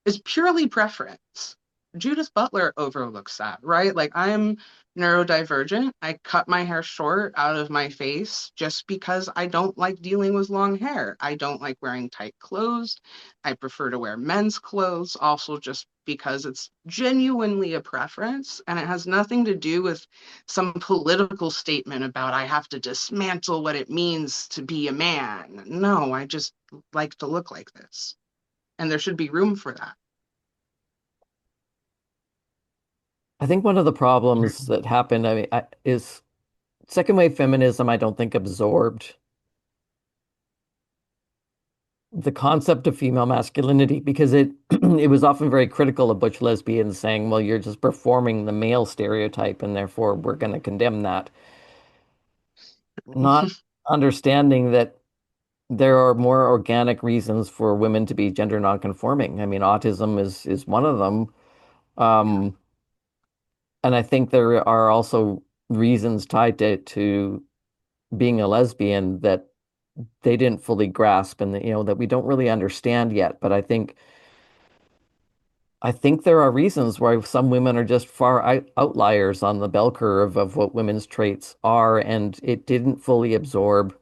is purely preference. Judith Butler overlooks that, right? Like I'm neurodivergent. I cut my hair short out of my face just because I don't like dealing with long hair. I don't like wearing tight clothes. I prefer to wear men's clothes, also just because it's genuinely a preference and it has nothing to do with some political statement about I have to dismantle what it means to be a man. No, I just like to look like this. And there should be room for that. I think one of the problems that happened, is second wave feminism, I don't think absorbed the concept of female masculinity because it it was often very critical of butch lesbians saying, well, you're just performing the male stereotype and therefore we're going to condemn that. Not understanding that there are more organic reasons for women to be gender nonconforming. I mean, autism is one of them. Yeah. Um, and I think there are also reasons tied to being a lesbian that they didn't fully grasp and that, that we don't really understand yet. But I think there are reasons why some women are just far outliers on the bell curve of what women's traits are, and it didn't fully absorb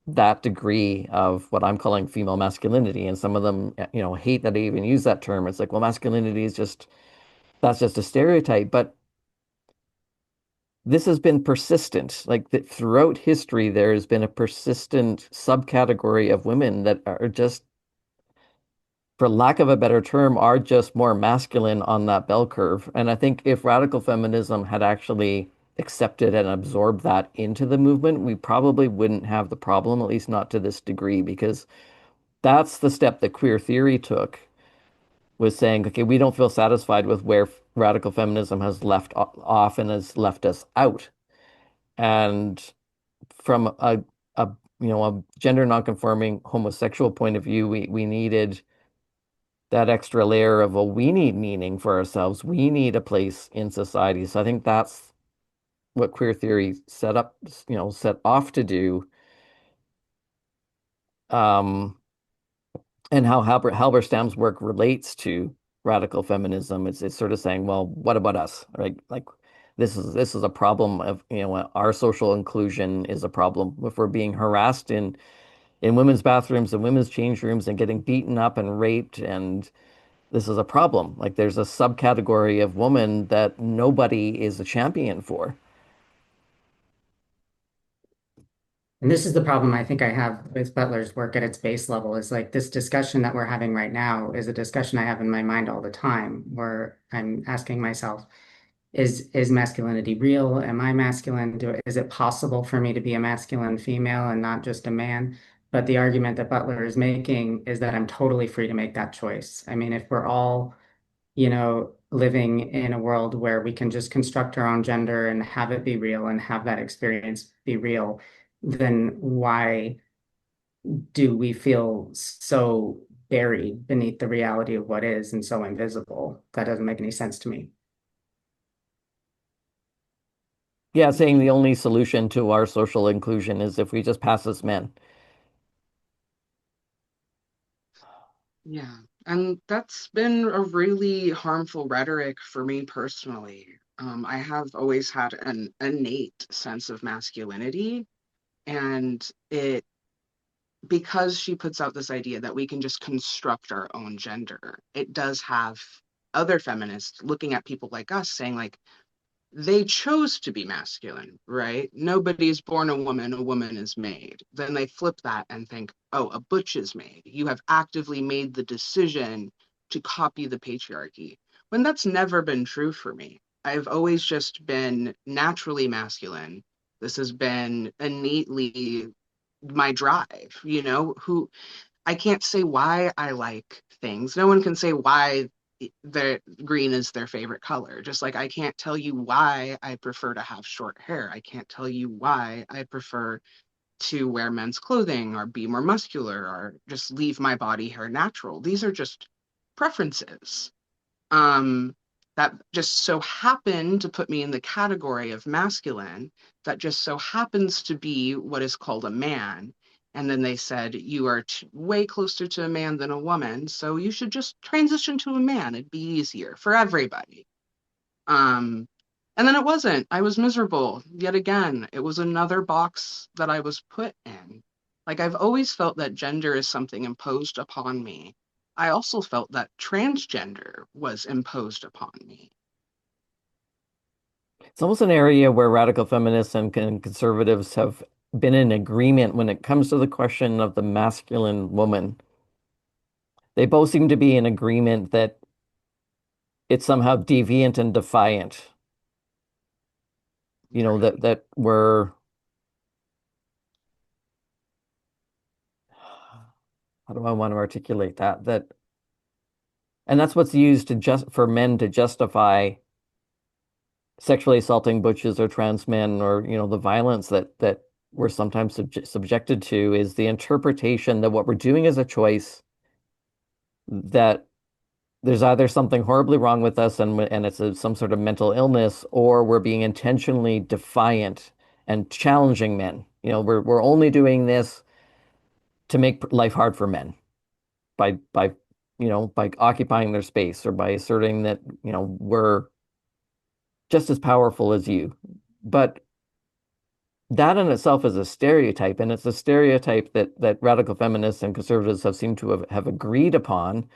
that degree of what I'm calling female masculinity. And some of them, hate that I even use that term. It's like, well, masculinity is just that's just a stereotype. But this has been persistent. Like that throughout history, there has been a persistent subcategory of women that are just for lack of a better term, are just more masculine on that bell curve. And I think if radical feminism had actually accepted and absorbed that into the movement, we probably wouldn't have the problem, at least not to this degree, because that's the step that queer theory took, was saying, okay, we don't feel satisfied with where radical feminism has left off and has left us out. And from a a gender nonconforming homosexual point of view, we needed that extra layer of, well, we need meaning for ourselves. We need a place in society. So I think that's what queer theory set off to do. Um, and how Halberstam's work relates to radical feminism. It's sort of saying, well, what about us? Right? Like this is a problem of, our social inclusion is a problem. If we're being harassed in women's bathrooms and women's change rooms and getting beaten up and raped and this is a problem. Like there's a subcategory of woman that nobody is a champion for. And this is the problem I think I have with Butler's work at its base level is like this discussion that we're having right now is a discussion I have in my mind all the time, where I'm asking myself, is masculinity real? Am I masculine? Is it possible for me to be a masculine female and not just a man? But the argument that Butler is making is that I'm totally free to make that choice. I mean, if we're all, living in a world where we can just construct our own gender and have it be real and have that experience be real, then why do we feel so buried beneath the reality of what is and so invisible? That doesn't make any sense to me. Yeah, saying the only solution to our social inclusion is if we just pass as men. Yeah. And that's been a really harmful rhetoric for me personally. I have always had an innate sense of masculinity, and it because she puts out this idea that we can just construct our own gender, it does have other feminists looking at people like us saying, like, they chose to be masculine, right? Nobody's born a woman is made. Then they flip that and think, oh, a butch is made. You have actively made the decision to copy the patriarchy. When that's never been true for me. I've always just been naturally masculine. This has been innately my drive, who I can't say why I like things. No one can say why the green is their favorite color. Just like I can't tell you why I prefer to have short hair. I can't tell you why I prefer to wear men's clothing or be more muscular or just leave my body hair natural. These are just preferences. Um, that just so happen to put me in the category of masculine, that just so happens to be what is called a man. And then they said, you are way closer to a man than a woman, so you should just transition to a man. It'd be easier for everybody. Um, and then it wasn't. I was miserable yet again. It was another box that I was put in. Like, I've always felt that gender is something imposed upon me. I also felt that transgender was imposed upon me. It's almost an area where radical feminists and conservatives have been in agreement when it comes to the question of the masculine woman. They both seem to be in agreement that it's somehow deviant and defiant. Right. That we're, how do I want to articulate that? And that's what's used to just for men to justify sexually assaulting butches or trans men, or the violence that we're sometimes subjected to, is the interpretation that what we're doing is a choice, that there's either something horribly wrong with us, and it's some sort of mental illness, or we're being intentionally defiant and challenging men. We're only doing this to make life hard for men by occupying their space, or by asserting that we're just as powerful as you. But that in itself is a stereotype, and it's a stereotype that radical feminists and conservatives have seemed to have agreed upon,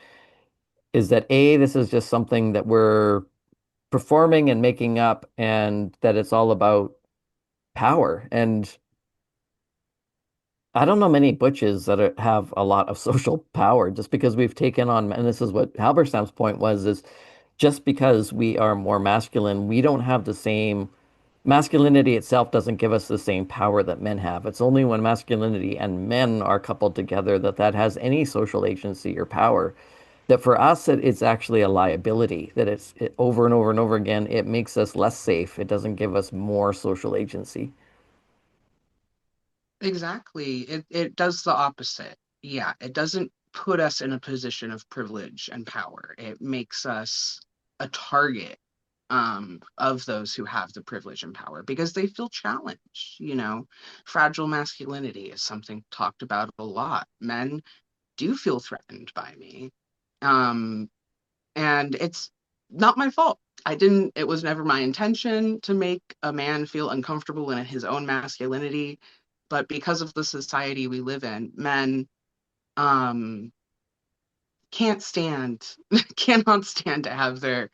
is that this is just something that we're performing and making up, and that it's all about power. And I don't know many butches that have a lot of social power, just because we've taken on, and this is what Halberstam's point was, is just because we are more masculine, we don't have the same masculinity itself doesn't give us the same power that men have. It's only when masculinity and men are coupled together that has any social agency or power. That for us, it's actually a liability, that over and over and over again, it makes us less safe. It doesn't give us more social agency. Exactly. It does the opposite. Yeah, it doesn't put us in a position of privilege and power. It makes us a target of those who have the privilege and power because they feel challenged. Fragile masculinity is something talked about a lot. Men do feel threatened by me. Um, and it's not my fault. It was never my intention to make a man feel uncomfortable in his own masculinity. But because of the society we live in, men um, can't stand, cannot stand to have their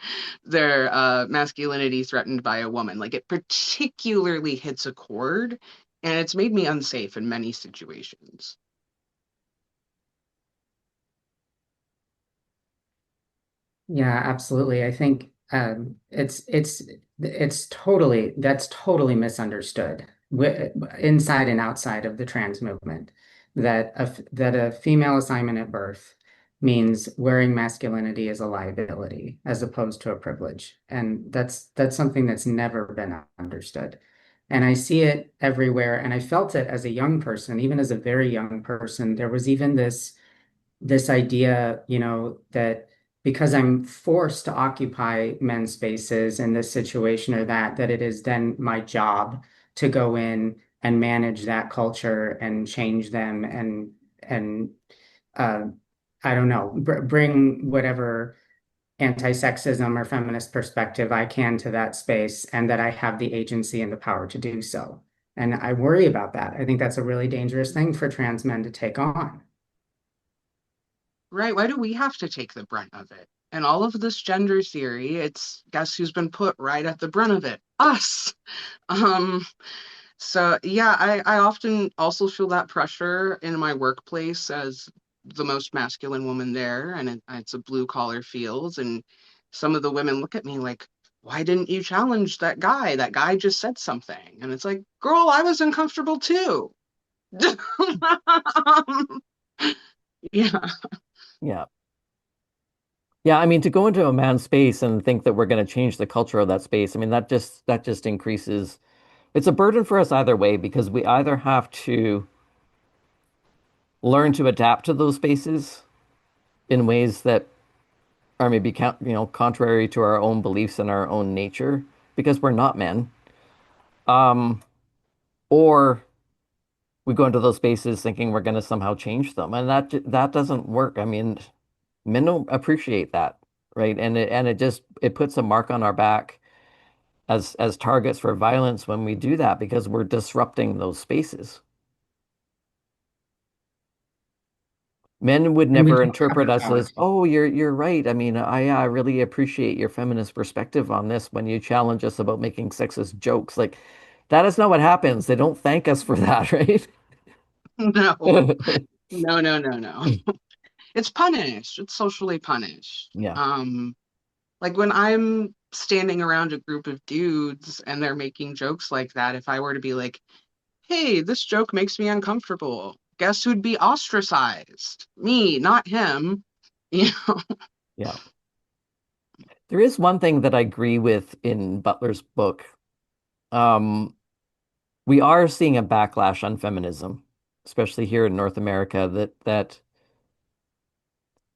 masculinity threatened by a woman. Like, it particularly hits a chord, and it's made me unsafe in many situations. Yeah, absolutely. I think it's totally that's totally misunderstood inside and outside of the trans movement. that a female assignment at birth means wearing masculinity as a liability as opposed to a privilege. And that's something that's never been understood. And I see it everywhere. And I felt it as a young person, even as a very young person. There was even this idea, that because I'm forced to occupy men's spaces in this situation or that it is then my job to go in and manage that culture and change them and uh, I don't know, bring whatever anti-sexism or feminist perspective I can to that space, and that I have the agency and the power to do so. And I worry about that. I think that's a really dangerous thing for trans men to take on. Right? Why do we have to take the brunt of it? And all of this gender theory, it's guess who's been put right at the brunt of it? Us. Um, so yeah, I often also feel that pressure in my workplace as the most masculine woman there, and it's a blue collar field, and some of the women look at me like, why didn't you challenge that guy? That guy just said something. And it's like, girl, I was uncomfortable too. Um, yeah. Yeah. Yeah, I mean, to go into a man's space and think that we're going to change the culture of that space, I mean, that just increases. It's a burden for us either way because we either have to learn to adapt to those spaces in ways that are maybe contrary to our own beliefs and our own nature because we're not men, um, or we go into those spaces thinking we're going to somehow change them, and that doesn't work. I mean, men don't appreciate that, right? And it puts a mark on our back as targets for violence when we do that because we're disrupting those spaces. Men would And we never don't have interpret the us power as, to. "Oh, you're right. I mean, I really appreciate your feminist perspective on this when you challenge us about making sexist jokes." Like that is not what happens. They don't thank us for that, right? No, no, no, no, no. It's punished. It's socially punished. Yeah. Like when I'm standing around a group of dudes and they're making jokes like that, if I were to be like, hey, this joke makes me uncomfortable, guess who'd be ostracized? Me, not him. You know? Yeah. There is one thing that I agree with in Butler's book. Um, we are seeing a backlash on feminism, especially here in North America, that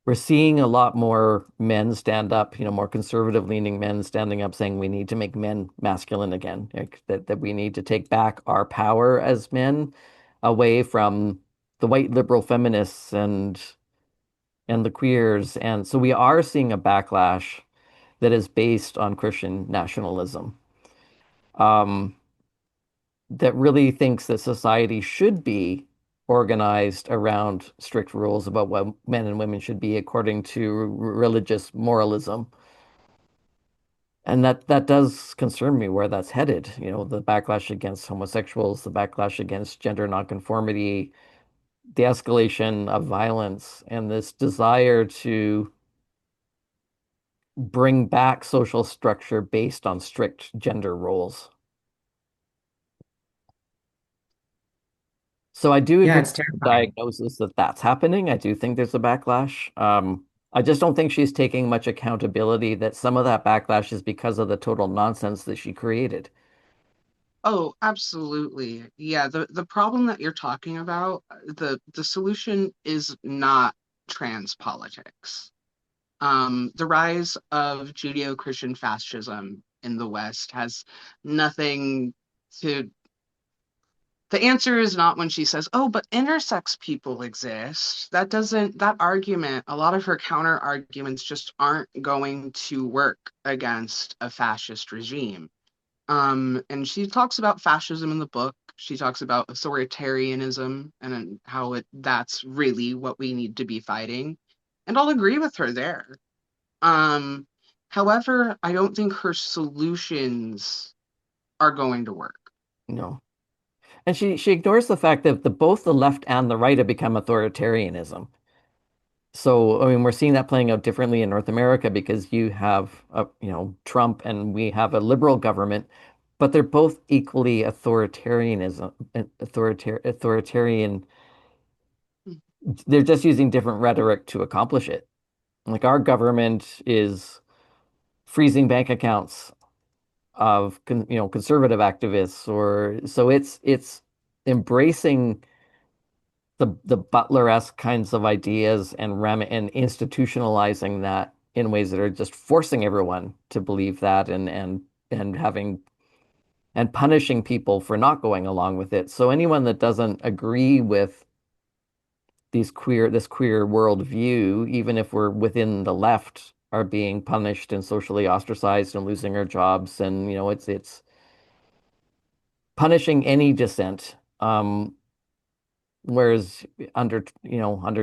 we're seeing a lot more men stand up, more conservative leaning men standing up saying we need to make men masculine again, like, that we need to take back our power as men away from the white liberal feminists and the queers. And so we are seeing a backlash that is based on Christian nationalism, um, that really thinks that society should be organized around strict rules about what men and women should be according to religious moralism. And that does concern me where that's headed. The backlash against homosexuals, the backlash against gender nonconformity, the escalation of violence, and this desire to bring back social structure based on strict gender roles. So I do Yeah, agree it's with the terrifying. diagnosis that that's happening. I do think there's a backlash. I just don't think she's taking much accountability that some of that backlash is because of the total nonsense that she created. Oh, absolutely. Yeah, the problem that you're talking about, the solution is not trans politics. The rise of Judeo-Christian fascism in the West has nothing to the answer is not when she says, "Oh, but intersex people exist." That doesn't, that argument, a lot of her counter arguments just aren't going to work against a fascist regime. And she talks about fascism in the book. She talks about authoritarianism and how that's really what we need to be fighting. And I'll agree with her there. Um, However, I don't think her solutions are going to work. No. And she ignores the fact that both the left and the right have become authoritarianism. So, I mean, we're seeing that playing out differently in North America because you have, Trump and we have a liberal government, but they're both equally authoritarianism, authoritarian They're just using different rhetoric to accomplish it. Like our government is freezing bank accounts of conservative activists, or so it's embracing the Butler-esque kinds of ideas and institutionalizing that in ways that are just forcing everyone to believe that, and having and punishing people for not going along with it. So anyone that doesn't agree with this queer worldview, even if we're within the left, are being punished and socially ostracized and losing our jobs. And it's punishing any dissent. Whereas under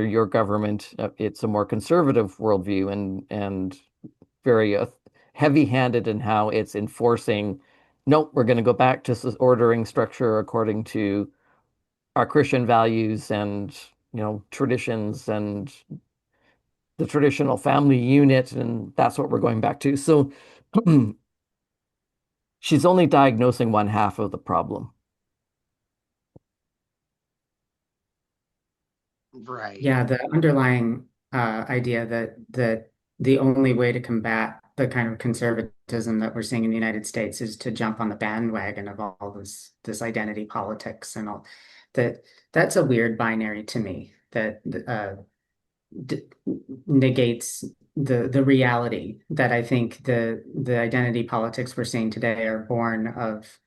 your government, it's a more conservative worldview, and very heavy-handed in how it's enforcing. Nope, we're going to go back to ordering structure according to our Christian values and traditions and the traditional family unit, and that's what we're going back to. So she's only diagnosing one half of the problem. Right. Yeah, the underlying idea that the only way to combat the kind of conservatism that we're seeing in the United States is to jump on the bandwagon of all this identity politics and all that. That's a weird binary to me that d negates the reality that I think the identity politics we're seeing today are born of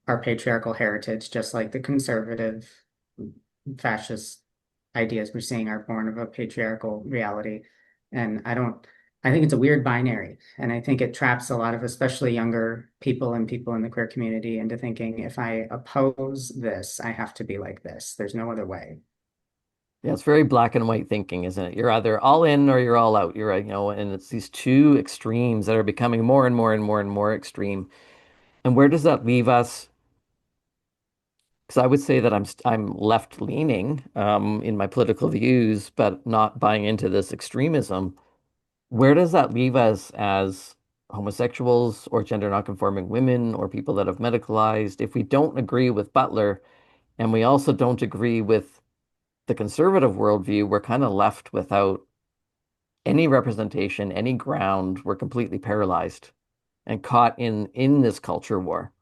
our patriarchal heritage, just like the conservative fascist ideas we're seeing are born of a patriarchal reality. And I think it's a weird binary. And I think it traps a lot of especially younger people and people in the queer community into thinking if I oppose this, I have to be like this. There's no other way. Yeah, it's very black and white thinking, isn't it? You're either all in or you're all out. You're right, and it's these two extremes that are becoming more and more and more and more extreme. And where does that leave us? Because I would say that I'm left leaning in my political views, but not buying into this extremism. Where does that leave us as homosexuals or gender nonconforming women or people that have medicalized if we don't agree with Butler and we also don't agree with the conservative worldview? We're kind of left without any representation, any ground. We're completely paralyzed and caught in this culture war.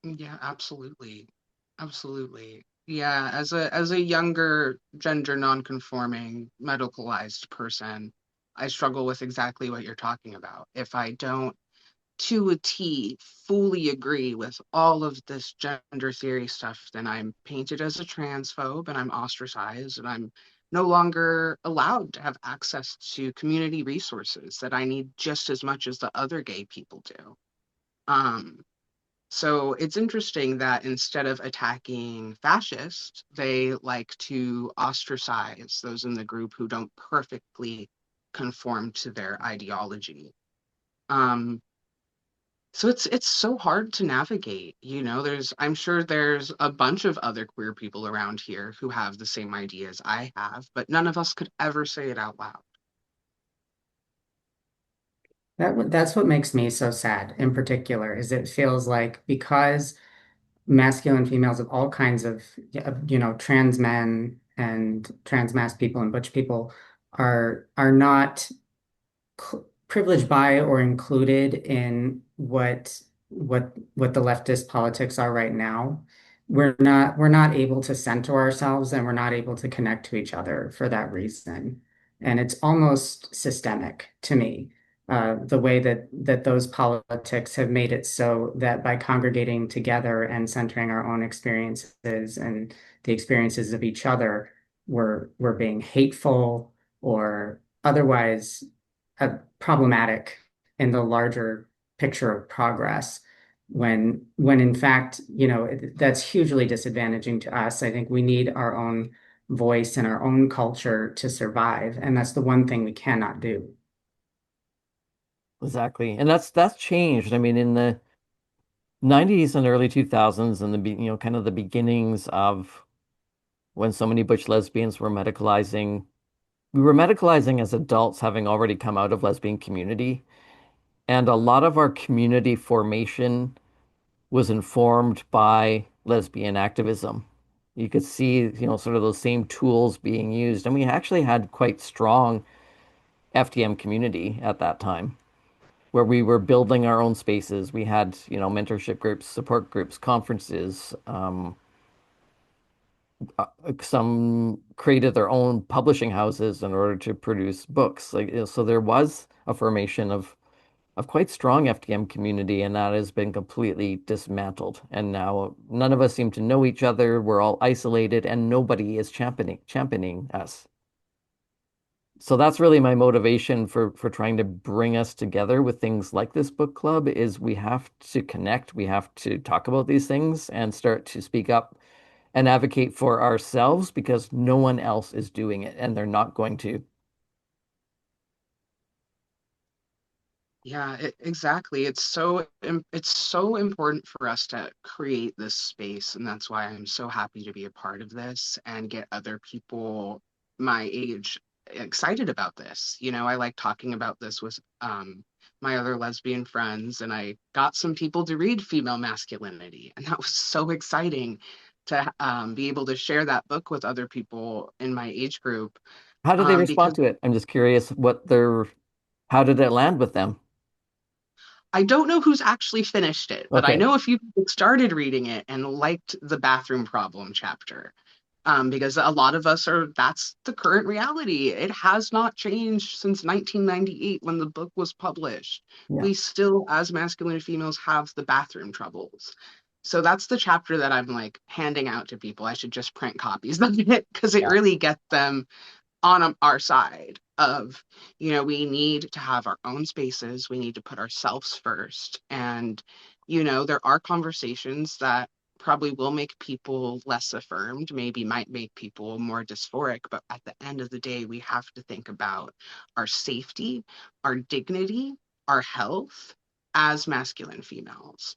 Yeah, absolutely. Absolutely. Yeah, as a younger gender nonconforming medicalized person, I struggle with exactly what you're talking about. If I don't to a T fully agree with all of this gender theory stuff, then I'm painted as a transphobe and I'm ostracized and I'm no longer allowed to have access to community resources that I need just as much as the other gay people do. Um, so it's interesting that instead of attacking fascists, they like to ostracize those in the group who don't perfectly conform to their ideology. Um, so it's so hard to navigate, I'm sure there's a bunch of other queer people around here who have the same ideas I have, but none of us could ever say it out loud. That's what makes me so sad in particular, is it feels like because masculine females of all kinds of, trans men and trans mass people and butch people are not privileged by or included in what the leftist politics are right now. We're not able to center ourselves and we're not able to connect to each other for that reason. And it's almost systemic to me, the way that those politics have made it so that by congregating together and centering our own experiences and the experiences of each other, we're being hateful or otherwise problematic in the larger picture of progress when in fact, that's hugely disadvantaging to us. I think we need our own voice and our own culture to survive, and that's the one thing we cannot do. Exactly. And that's changed. I mean, in the 90s and early 2000s and kind of the beginnings of when so many butch lesbians were medicalizing, we were medicalizing as adults having already come out of lesbian community. And a lot of our community formation was informed by lesbian activism. You could see, sort of those same tools being used. And we actually had quite strong FDM community at that time where we were building our own spaces. We had, mentorship groups, support groups, conferences. Some created their own publishing houses in order to produce books. Like, so there was a formation of quite strong FDM community, and that has been completely dismantled. And now none of us seem to know each other. We're all isolated, and nobody is championing us. So that's really my motivation for trying to bring us together with things like this book club is we have to connect, we have to talk about these things and start to speak up and advocate for ourselves because no one else is doing it and they're not going to. Yeah, exactly. It's so important for us to create this space, and that's why I'm so happy to be a part of this and get other people my age excited about this. I like talking about this with my other lesbian friends, and I got some people to read Female Masculinity, and that was so exciting to be able to share that book with other people in my age group. How did they respond Because to it? I'm just curious how did it land with them? I don't know who's actually finished it, but I Okay. know a few people started reading it and liked the bathroom problem chapter. Because a lot of us that's the current reality. It has not changed since 1998 when the book was published. Yeah. We still, as masculine females, have the bathroom troubles. So that's the chapter that I'm like handing out to people. I should just print copies of it because it Yeah. really gets them on our side of, we need to have our own spaces. We need to put ourselves first. And, there are conversations that probably will make people less affirmed, maybe might make people more dysphoric. But at the end of the day, we have to think about our safety, our dignity, our health as masculine females.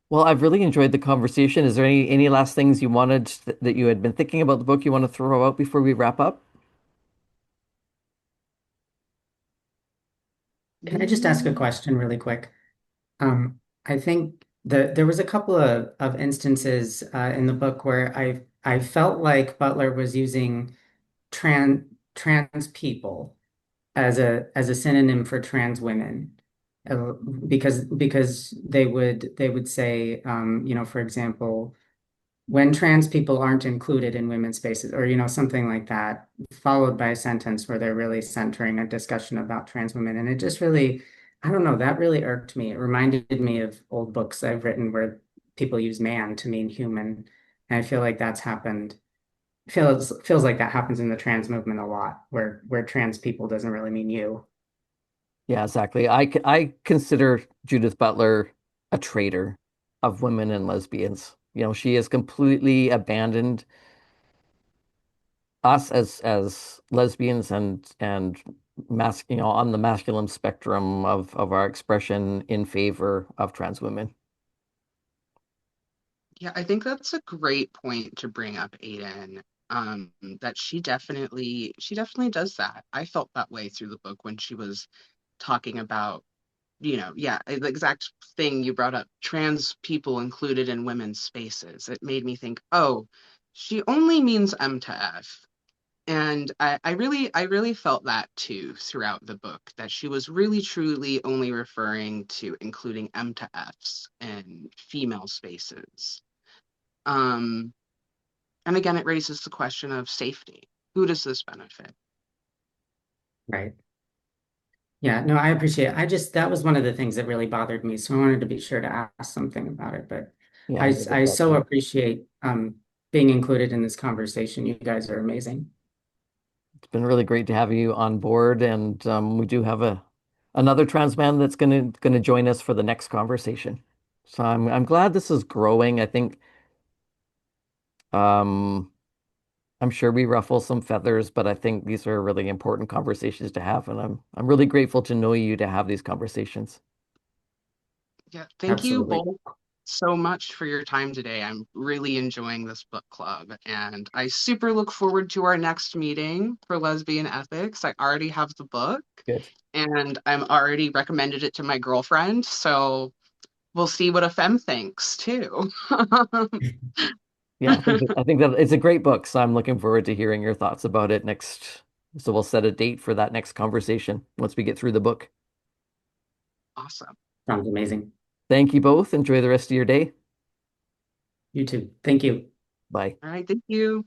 Well, I've really enjoyed the conversation. Is there any last things you wanted that you had been thinking about the book you want to throw out before we wrap up? Can I just ask a Mm, question really quick? I think there was a couple of instances in the book where I felt like Butler was using trans people as a synonym for trans women. Because they would say for example, when trans people aren't included in women's spaces, or something like that, followed by a sentence where they're really centering a discussion about trans women. And it just really, I don't know, that really irked me. It reminded me of old books I've written where people use man to mean human. And I feel like that's happened. Feels like that happens in the trans movement a lot, where trans people doesn't really mean you. Yeah, exactly. I consider Judith Butler a traitor of women and lesbians. She has completely abandoned us as lesbians and on the masculine spectrum of our expression in favor of trans women. Yeah, I think that's a great point to bring up, Aiden. That she definitely does that. I felt that way through the book when she was talking about, yeah, the exact thing you brought up, trans people included in women's spaces. It made me think, oh, she only means M to F. And I really felt that too throughout the book, that she was really truly only referring to including M to Fs in female spaces. Um, and again, it raises the question of safety. Who does this benefit? Right. Yeah, no, I appreciate it. That was one of the things that really bothered me. So I wanted to be sure to ask something about it. But Yeah, I, no, good I so question. appreciate being included in this conversation. You guys are amazing. It's been really great to have you on board, and we do have another trans man that's gonna join us for the next conversation. So I'm glad this is growing. I think um, I'm sure we ruffle some feathers, but I think these are really important conversations to have, and I'm really grateful to know you to have these conversations. Yeah, thank you Absolutely. both so much for your time today. I'm really enjoying this book club, and I super look forward to our next meeting for lesbian ethics. I already have the book, Good. and I'm already recommended it to my girlfriend, so we'll see what a femme thinks too. Yeah, I think that it's a great book, so I'm looking forward to hearing your thoughts about it next. So we'll set a date for that next conversation once we get through the book. Awesome. Sounds amazing. Thank you both. Enjoy the rest of your day. You too. Thank you. Bye. All right, thank you.